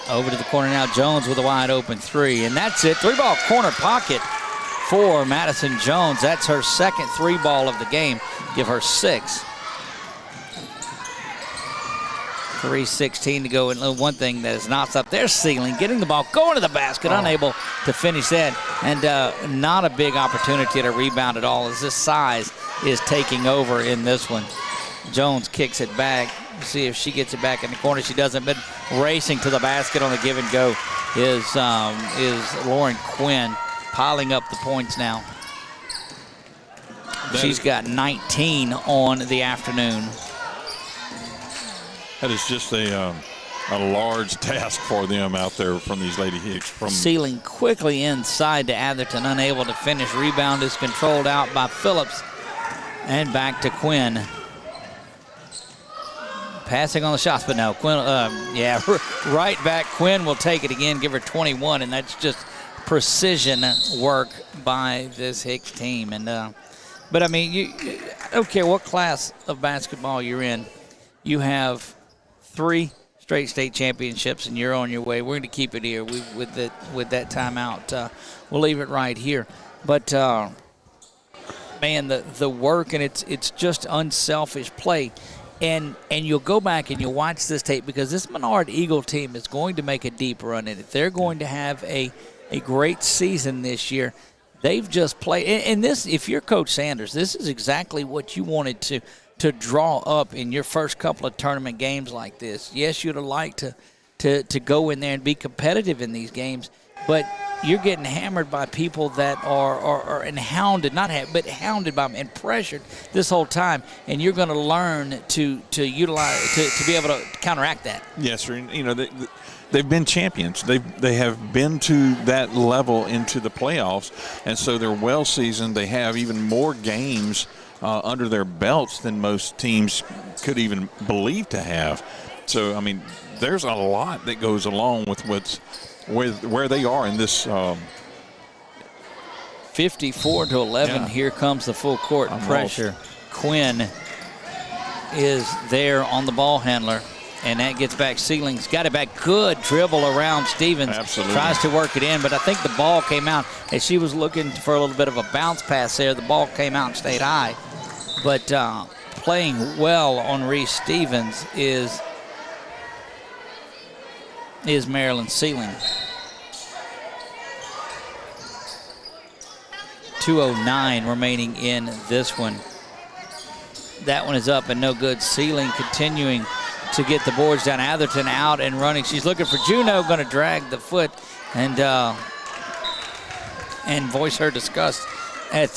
Over to the corner now, Jones with a wide open 3, and that's it. 3-ball corner pocket for Madison Jones. That's her second 3-ball of the game. Give her 6. 3:16 to go, and one thing that is not stopped, they're Sealing, getting the ball, going to the basket, unable to finish that, and not a big opportunity to rebound at all as this size is taking over in this one. Jones kicks it back. See if she gets it back in the corner. She doesn't, but racing to the basket on the give and go is Lauren Quinn, piling up the points now. She's got 19 on the afternoon. That is just a large task for them out there from these Lady Hicks. Sealing quickly inside to Atherton, unable to finish. Rebound is controlled out by Phillips, and back to Quinn. Passing on the shots, but no, Quinn, right back. Quinn will take it again, give her 21, and that's just precision work by this Hicks team. And but I mean, I don't care what class of basketball you're in, you have 3 straight state championships, and you're on your way. We're going to keep it here with that timeout. We'll leave it right here. But man, the work, and it's just unselfish play. And you'll go back and you'll watch this tape because this Menard Eagle team is going to make a deep run in it. They're going to have a great season this year. They've just played. And this, if you're Coach Sanders, this is exactly what you wanted to draw up in your first couple of tournament games like this. Yes, you'd have liked to go in there and be competitive in these games, but you're getting hammered by people that are and hounded, but hounded by them and pressured this whole time, and you're going to learn to utilize to be able to counteract that. Yes, sir. You know, they've been champions. They have been to that level into the playoffs, and so they're well seasoned. They have even more games under their belts than most teams could even believe to have. So, I mean, there's a lot that goes along with where they are in this. 54-11. Yeah. Here comes the full court pressure. Quinn is there on the ball handler, and that gets back. Sealing's got it back. Good dribble around Stevens. Absolutely. Tries to work it in, but I think the ball came out as she was looking for a little bit of a bounce pass there. The ball came out and stayed high. But playing well on Reese Stevens is Marilyn Sealing. 2:09 remaining in this one. That one is up and no good. Sealing continuing to get the boards down. Atherton out and running. She's looking for Juneau, going to drag the foot and voice her disgust at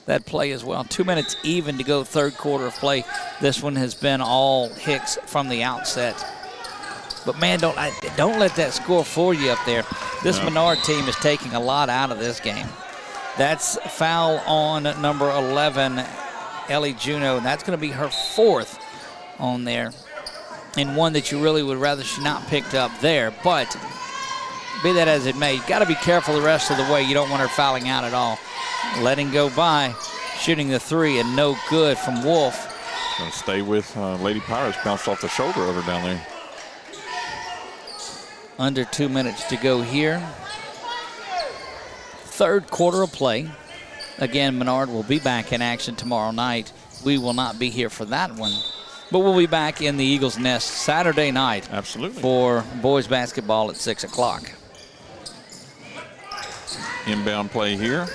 that play as well. 2 minutes even to go, third quarter of play. This one has been all Hicks from the outset. But, man, don't let that score fool you up there. This Menard team is taking a lot out of this game. That's foul on number 11, Ellie Juneau, and that's going to be her 4th on there, and one that you really would rather she not picked up there. But be that as it may, you got to be careful the rest of the way. You don't want her fouling out at all. Letting go by, shooting the 3, and no good from Wolfe. Going to stay with Lady Pirates. Bounced off the shoulder of her down there. Under 2 minutes to go here. Third quarter of play. Again, Menard will be back in action tomorrow night. We will not be here for that one, but we'll be back in the Eagles' Nest Saturday night. Absolutely. For boys basketball at 6 o'clock. Inbound play here.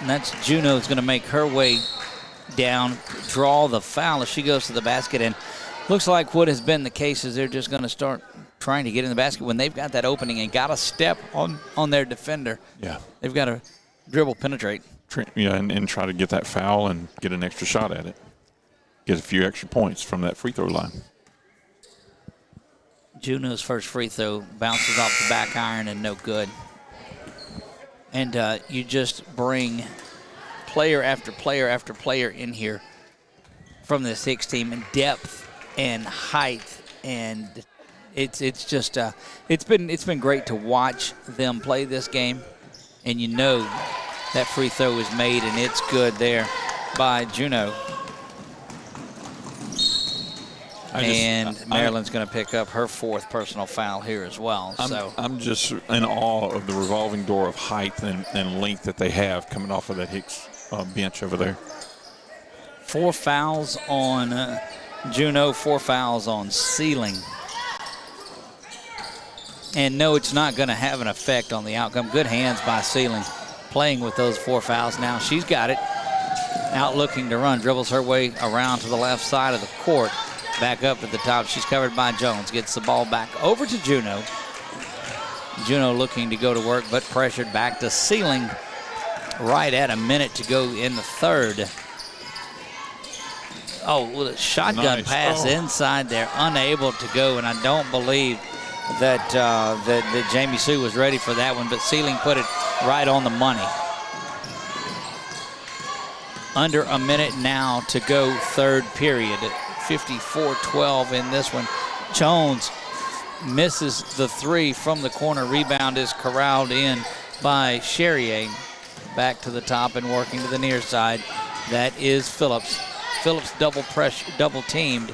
And that's Juno's going to make her way down, draw the foul as she goes to the basket. And looks like what has been the case is they're just going to start trying to get in the basket when they've got that opening and got to step on their defender. Yeah. They've got to dribble, penetrate. Yeah, and try to get that foul and get an extra shot at it. Get a few extra points from that free throw line. Juno's first free throw bounces off the back iron and no good. And you just bring player after player after player in here from this Hicks team in depth and height, and it's just it's been great to watch them play this game. And you know that free throw is made and it's good there by Juno. And Maryland's going to pick up her 4th personal foul here as well. I'm just in awe of the revolving door of height and length that they have coming off of that Hicks bench over there. 4 fouls on Juno, 4 fouls on Sealing. And no, it's not going to have an effect on the outcome. Good hands by Sealing, playing with those 4 fouls now. She's got it. Out looking to run, dribbles her way around to the left side of the court. Back up at the top. She's covered by Jones. Gets the ball back over to Juno. Juno looking to go to work, but pressured back to Sealing right at a minute to go in the third. Oh, with a shotgun pass inside there, unable to go, and I don't believe that Jamie Sue was ready for that one, but Sealing put it right on the money. Under a minute now to go, third period. 54-12 in this one. Jones misses the 3 from the corner. Rebound is corralled in by Cherrier. Back to the top and working to the near side. That is Phillips. Phillips double teamed.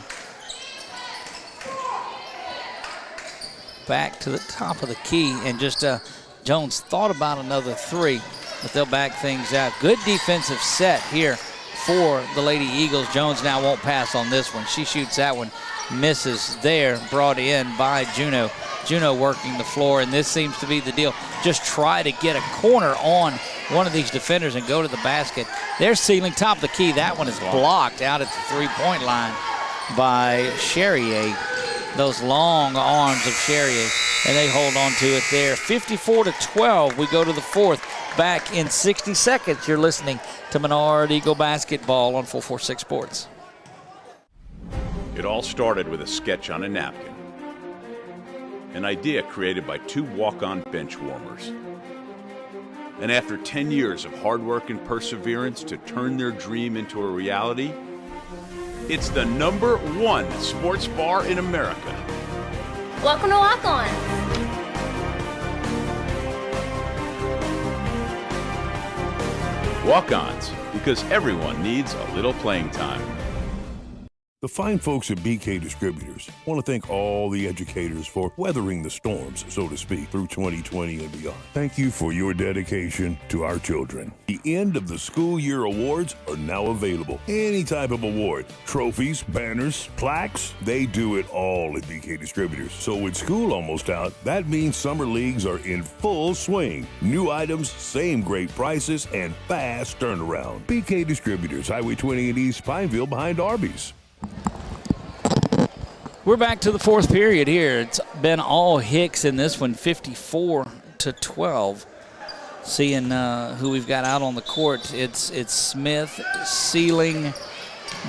Back to the top of the key, and just Jones thought about another 3, but they'll back things out. Good defensive set here for the Lady Eagles. Jones now won't pass on this one. She shoots that one, misses there, brought in by Juno. Juno working the floor, and this seems to be the deal. Just try to get a corner on one of these defenders and go to the basket. They're Sealing, top of the key. That one is blocked out at the three-point line by Cherrier. Those long arms of Cherrier, and they hold on to it there. 54-12. We go to the 4th. Back in 60 seconds. You're listening to Menard Eagle Basketball on 446 Sports. It all started with a sketch on a napkin. An idea created by 2 walk-on bench warmers. And after 10 years of hard work and perseverance to turn their dream into a reality, it's the #1 sports bar in America. Welcome to Lock On. Walk-ons, because everyone needs a little playing time. The fine folks at BK Distributors want to thank all the educators for weathering the storms, so to speak, through 2020 and beyond. Thank you for your dedication to our children. The end of the school year awards are now available. Any type of award, trophies, banners, plaques, they do it all at BK Distributors. So with school almost out, that means summer leagues are in full swing. New items, same great prices, and fast turnaround. BK Distributors, Highway 20 in East Pineville behind Arby's. We're back to the 4th period here. It's been all Hicks in this one, 54-12. Seeing who we've got out on the court, it's Smith, Sealing,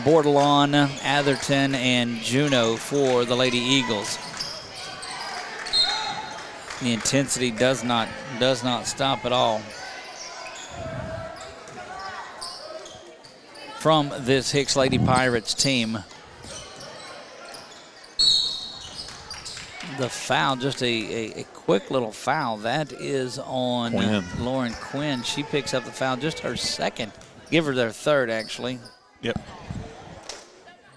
Bordelon, Atherton, and Juno for the Lady Eagles. The intensity does not stop at all from this Hicks Lady Pirates team. The foul, just a quick little foul. That is on Lauren Quinn. She picks up the foul, just her 2nd. Give her their 3rd, actually. Yep.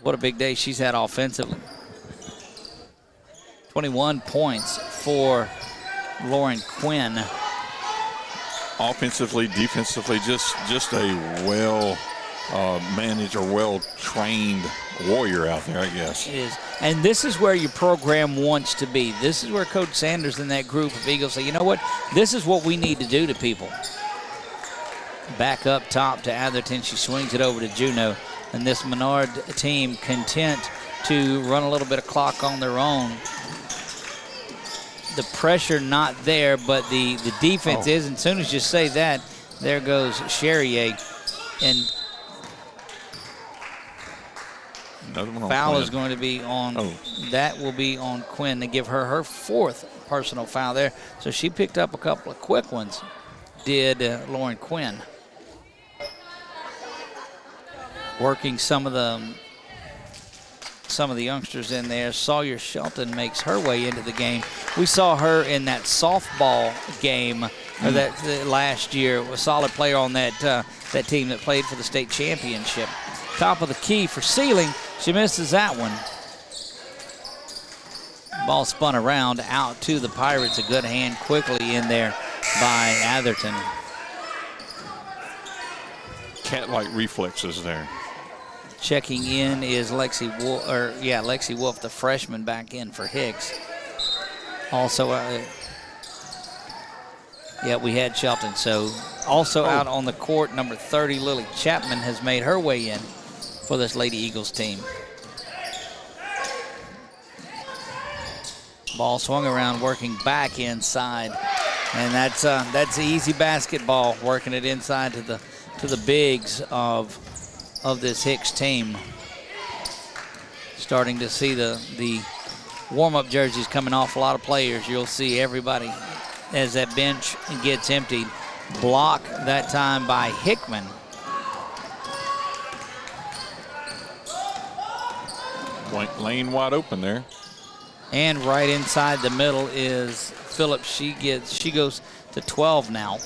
What a big day she's had offensively. 21 points for Lauren Quinn. Offensively, defensively, just a well-managed or well-trained warrior out there, I guess. It is. And this is where your program wants to be. This is where Coach Sanders and that group of Eagles say, you know what, this is what we need to do to people. Back up top to Atherton. She swings it over to Juneau. And this Menard team content to run a little bit of clock on their own. The pressure not there, but the defense is. And as soon as you say that, there goes Charrier. And another one on foul Quinn. is going to be on, that will be on Quinn. They give her her 4th personal foul there. So she picked up a couple of quick ones, did Lauren Quinn. Working some of the youngsters in there. Sawyer Shelton makes her way into the game. We saw her in that softball game that last year. A solid player on that that team that played for the state championship. Top of the key for Sealing. She misses that one. Ball spun around out to the Pirates. A good hand quickly in there by Atherton. Cat-like reflexes there. Checking in is Lexi Wolfe, the freshman, back in for Hicks. Also, we had Shelton. So also out on the court, number 30, Lily Chapman, has made her way in for this Lady Eagles team. Ball swung around, working back inside, and that's easy basketball, working it inside to the bigs of this Hicks team. Starting to see the warm-up jerseys coming off a lot of players. You'll see everybody as that bench gets emptied. Block that time by Hickman. Lane wide open there. And right inside the middle is Phillips. She goes to 12 now.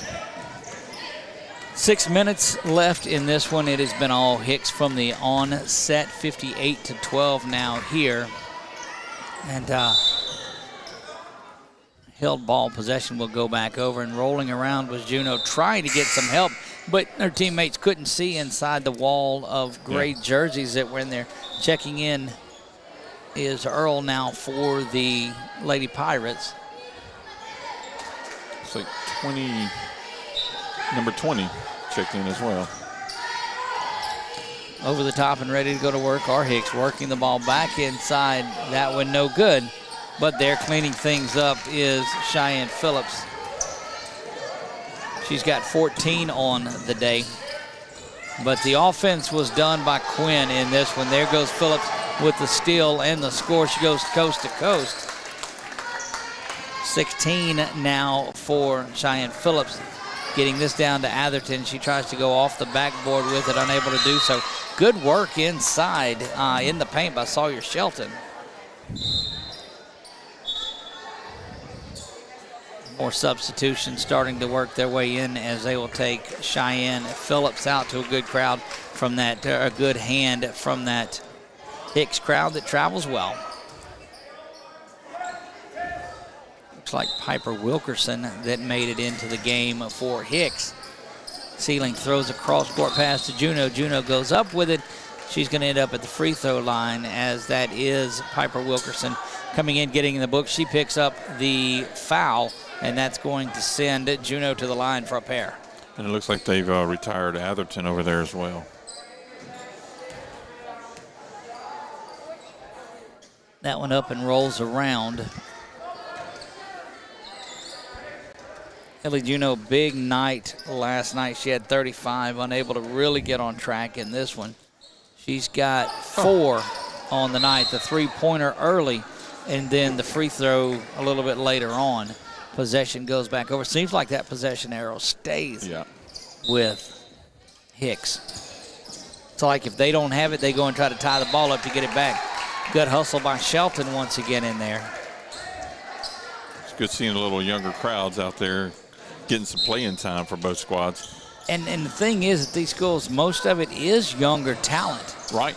6 minutes left in this one. It has been all Hicks from the onset, 58-12 now here. And held ball possession will go back over, and rolling around was Juneau, trying to get some help, but their teammates couldn't see inside the wall of gray jerseys that were in there. Checking in is Earl now for the Lady Pirates. It's like number 20 checked in as well. Over the top and ready to go to work are Hicks, working the ball back inside. That one no good, but they're cleaning things up is Cheyenne Phillips. She's got 14 on the day, but the offense was done by Quinn in this one. There goes Phillips with the steal and the score. She goes coast to coast. 16 now for Cheyenne Phillips. Getting this down to Atherton. She tries to go off the backboard with it, unable to do so. Good work inside in the paint by Sawyer Shelton. More substitutions starting to work their way in as they will take Cheyenne Phillips out to a good crowd from that, a good hand from that Hicks crowd that travels well. Looks like Piper Wilkerson that made it into the game for Hicks. Sealing throws a cross-court pass to Juneau. Juneau goes up with it. She's going to end up at the free throw line, as that is Piper Wilkerson coming in, getting in the book. She picks up the foul, and that's going to send Juneau to the line for a pair. And it looks like they've retired Atherton over there as well. That one up and rolls around. Ellie Juneau, big night last night. She had 35, unable to really get on track in this one. She's got 4 on the night, the three-pointer early, and then the free throw a little bit later on. Possession goes back over. Seems like that possession arrow stays with Hicks. It's like if they don't have it, they go and try to tie the ball up to get it back. Good hustle by Shelton once again in there. It's good seeing a little younger crowds out there getting some playing time for both squads. And the thing is, at these schools, most of it is younger talent. Right.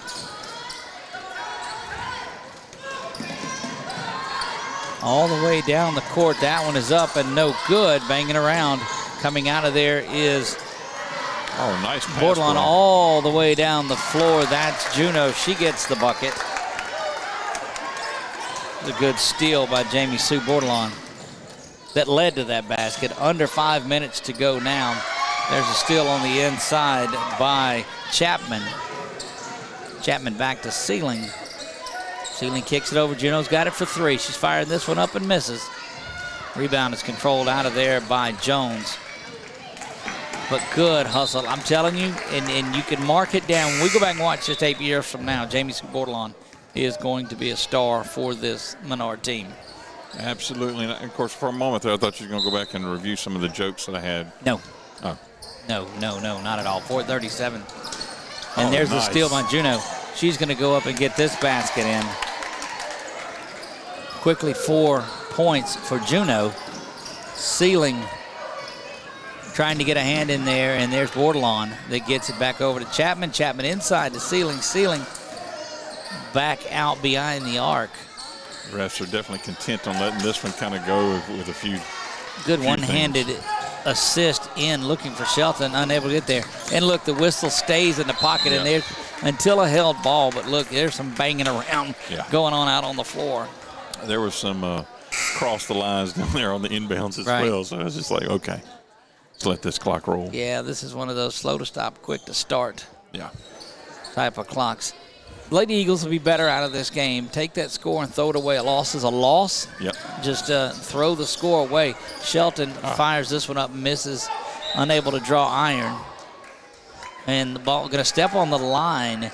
All the way down the court. That one is up and no good. Banging around. Coming out of there is nice pass. Bordelon all the way down the floor. That's Juneau. She gets the bucket. A good steal by Jamie Sue Bordelon that led to that basket. Under 5 minutes to go now. There's a steal on the inside by Chapman. Chapman back to Sealing. Sealing kicks it over. Juno's got it for 3. She's firing this one up and misses. Rebound is controlled out of there by Jones. But good hustle. I'm telling you, and you can mark it down. When we go back and watch this tape years from now, Jamie Bordelon is going to be a star for this Menard team. Absolutely. And of course, for a moment there, I thought you were going to go back and review some of the jokes that I had. No. Oh. No, not at all. 4:37. And there's the steal by Juno. She's going to go up and get this basket in. Quickly 4 points for Juno. Sealing trying to get a hand in there, and there's Bordelon that gets it back over to Chapman. Chapman inside to Sealing. Sealing back out behind the arc. Refs are definitely content on letting this one kind of go with a few. Good one-handed assist in, looking for Shelton, unable to get there. And look, the whistle stays in the pocket, and there's until a held ball. But look, there's some banging around going on out on the floor. There was some cross the lines down there on the inbounds as well. So I was just like, okay, let's let this clock roll. Yeah, this is one of those slow to stop, quick to start type of clocks. Lady Eagles will be better out of this game. Take that score and throw it away. A loss is a loss. Yep. Just throw the score away. Shelton fires this one up, misses, unable to draw iron. And the ball going to step on the line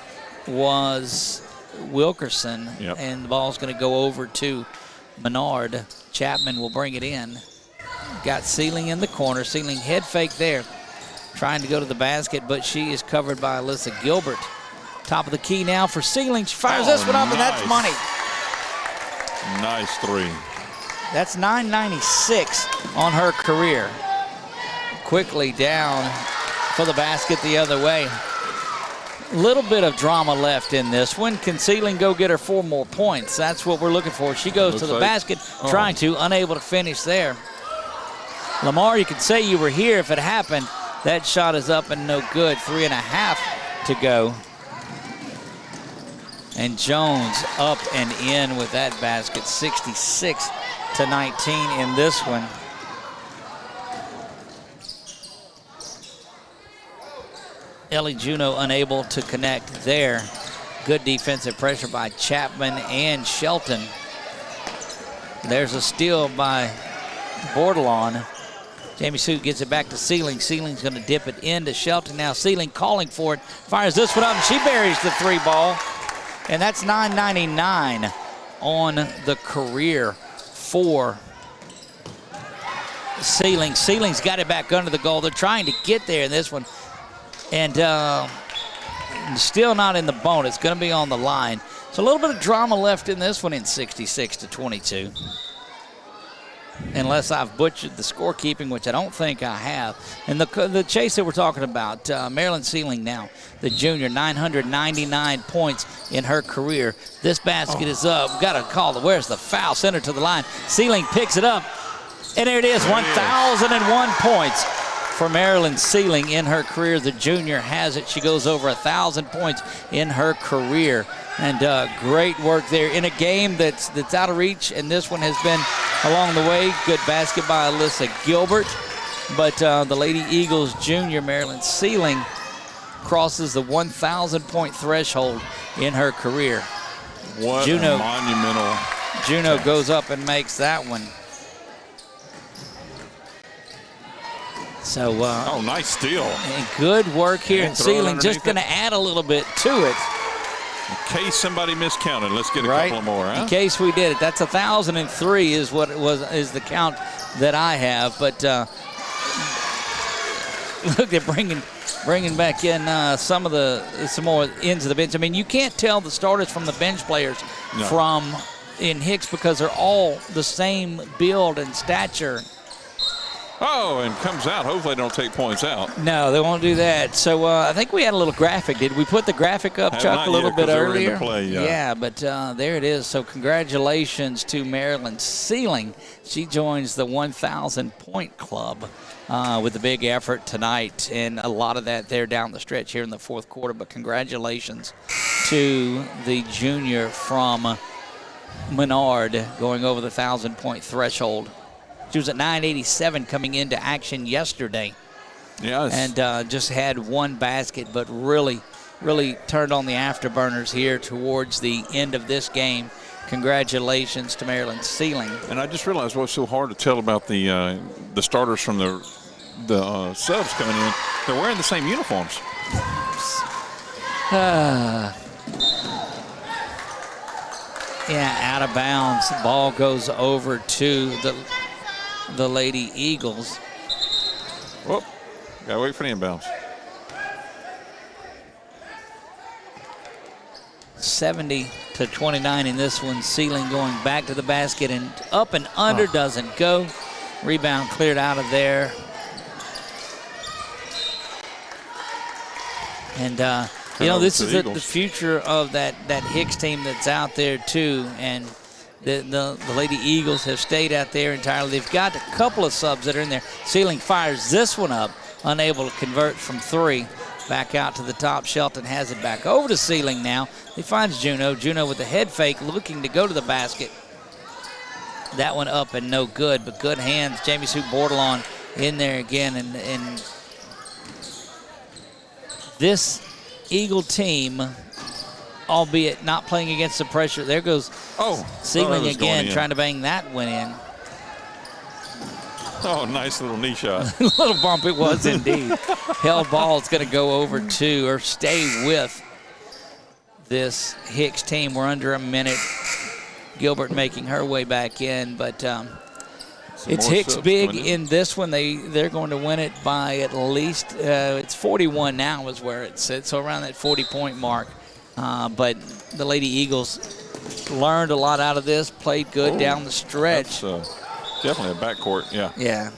was Wilkerson. Yep. And the ball's going to go over to Menard. Chapman will bring it in. Got Sealing in the corner. Sealing head fake there. Trying to go to the basket, but she is covered by Alyssa Gilbert. Top of the key now for Sealing. She fires this one up, and that's money. Nice 3. That's 996 on her career. Quickly down for the basket the other way. A little bit of drama left in this one. Can Sealing go get her 4 more points? That's what we're looking for. She goes to the basket, trying to, unable to finish there. Lamar, you could say you were here if it happened. That shot is up and no good. 3.5 to go. And Jones up and in with that basket, 66-19 in this one. Ellie Juno unable to connect there. Good defensive pressure by Chapman and Shelton. There's a steal by Bordelon. Jamie Sue gets it back to Sealing. Sealing's going to dip it into Shelton now. Sealing calling for it. Fires this one up, and she buries the 3 ball. And that's 999 on the career for Sealing. Sealing's got it back under the goal. They're trying to get there in this one. And still not in the bone. It's going to be on the line. So a little bit of drama left in this one in 66-22. Unless I've butchered the scorekeeping, which I don't think I have. And the chase that we're talking about, Marilyn Sealing now, the junior, 999 points in her career. This basket is up. Got to call where's the foul? Send her to the line. Sealing picks it up. And there it is, 1,001 points for Marilyn Sealing in her career. The junior has it. She goes over 1,000 points in her career. And great work there in a game that's out of reach, and this one has been along the way. Good basket by Alyssa Gilbert. But the Lady Eagles junior, Marilyn Sealing, crosses the 1,000-point threshold in her career. What a monumental. Juno goes up and makes that one. So, nice steal. And good work here. And Sealing just going to add a little bit to it. In case somebody miscounted, let's get a couple more. Huh? In case we did it. That's 1,003 is what it was, is the count that I have. But look, they're bringing back in some more ends of the bench. I mean, you can't tell the starters from the bench players from in Hicks because they're all the same build and stature. Oh, and comes out. Hopefully they don't take points out. No, they won't do that. So I think we had a little graphic. Did we put the graphic up, Chuck, a little bit earlier? Yeah, but there it is. So congratulations to Marilyn Sealing. She joins the 1,000-point club with a big effort tonight, and a lot of that there down the stretch here in the fourth quarter. But congratulations to the junior from Menard going over the 1,000-point threshold. She was at 987 coming into action yesterday. Yes. And just had one basket, but really turned on the afterburners here towards the end of this game. Congratulations to Maryland Sealing. And I just realized what's so hard to tell about the starters from the subs coming in. They're wearing the same uniforms. Yeah, out of bounds. Ball goes over to the Lady Eagles. Whoop. Gotta wait for the inbounds. 70-29 in this one. Sealing going back to the basket and up and under doesn't go. Rebound cleared out of there. And, this is the future of that Hicks team that's out there, too. And the Lady Eagles have stayed out there entirely. They've got a couple of subs that are in there. Sealing fires this one up, unable to convert from three. Back out to the top. Shelton has it back over to Sealing now. He finds Juno. Juno with the head fake looking to go to the basket. That one up and no good, but good hands. Jamie Sue Bordelon in there again. And this Eagle team, albeit not playing against the pressure. There goes Sealing again, trying to bang that one in. Oh, nice little knee shot. Little bump it was indeed. Held ball is going to go over to or stay with this Hicks team. We're under a minute. Gilbert making her way back in, but it's Hicks big in this one. They're going to win it by at least it's 41 now is where it sits, so around that 40-point mark. But the Lady Eagles learned a lot out of this, played good down the stretch. Definitely a backcourt, yeah. Yeah.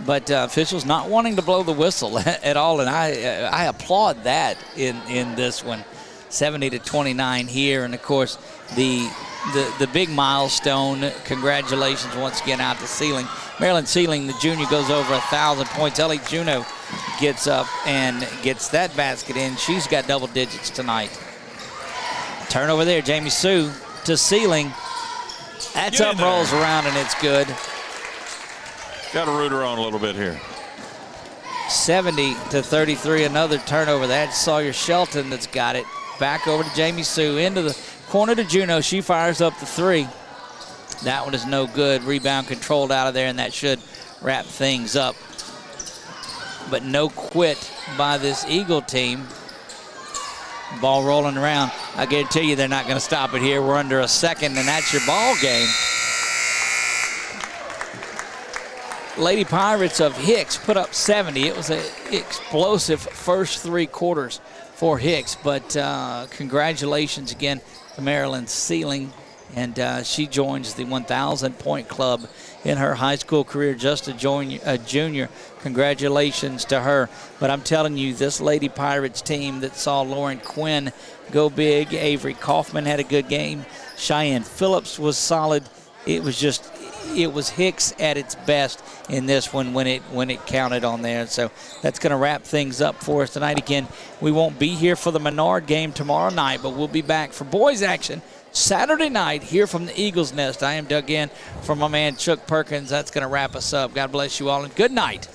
But officials not wanting to blow the whistle at all, and I applaud that in this one. 70-29 here, and of course the big milestone. Congratulations once again out to Sealing. Maryland Sealing, the junior, goes over 1,000 points. Ellie Juno gets up and gets that basket in. She's got double digits tonight. Turnover there, Jamie Sue to Sealing. That's up, rolls around, and it's good. Got to root her on a little bit here. 70-33, another turnover. That's Sawyer Shelton that's got it. Back over to Jamie Sue, into the corner to Juno. She fires up the three. That one is no good. Rebound controlled out of there, and that should wrap things up. But no quit by this Eagle team. Ball rolling around. I guarantee you they're not going to stop it here. We're under a second, and that's your ball game. Lady Pirates of Hicks put up 70. It was an explosive first three quarters for Hicks, but congratulations again to Maryland Sealing, and she joins the 1,000-point club in her high school career, just a junior. Congratulations to her. But I'm telling you, this Lady Pirates team that saw Lauren Quinn go big, Avery Kaufman had a good game, Cheyenne Phillips was solid. It was Hicks at its best in this one when it counted on there. So that's going to wrap things up for us tonight. Again, we won't be here for the Menard game tomorrow night, but we'll be back for boys action Saturday night here from the Eagles Nest. I am Doug in for my man Chuck Perkins. That's going to wrap us up. God bless you all, and good night.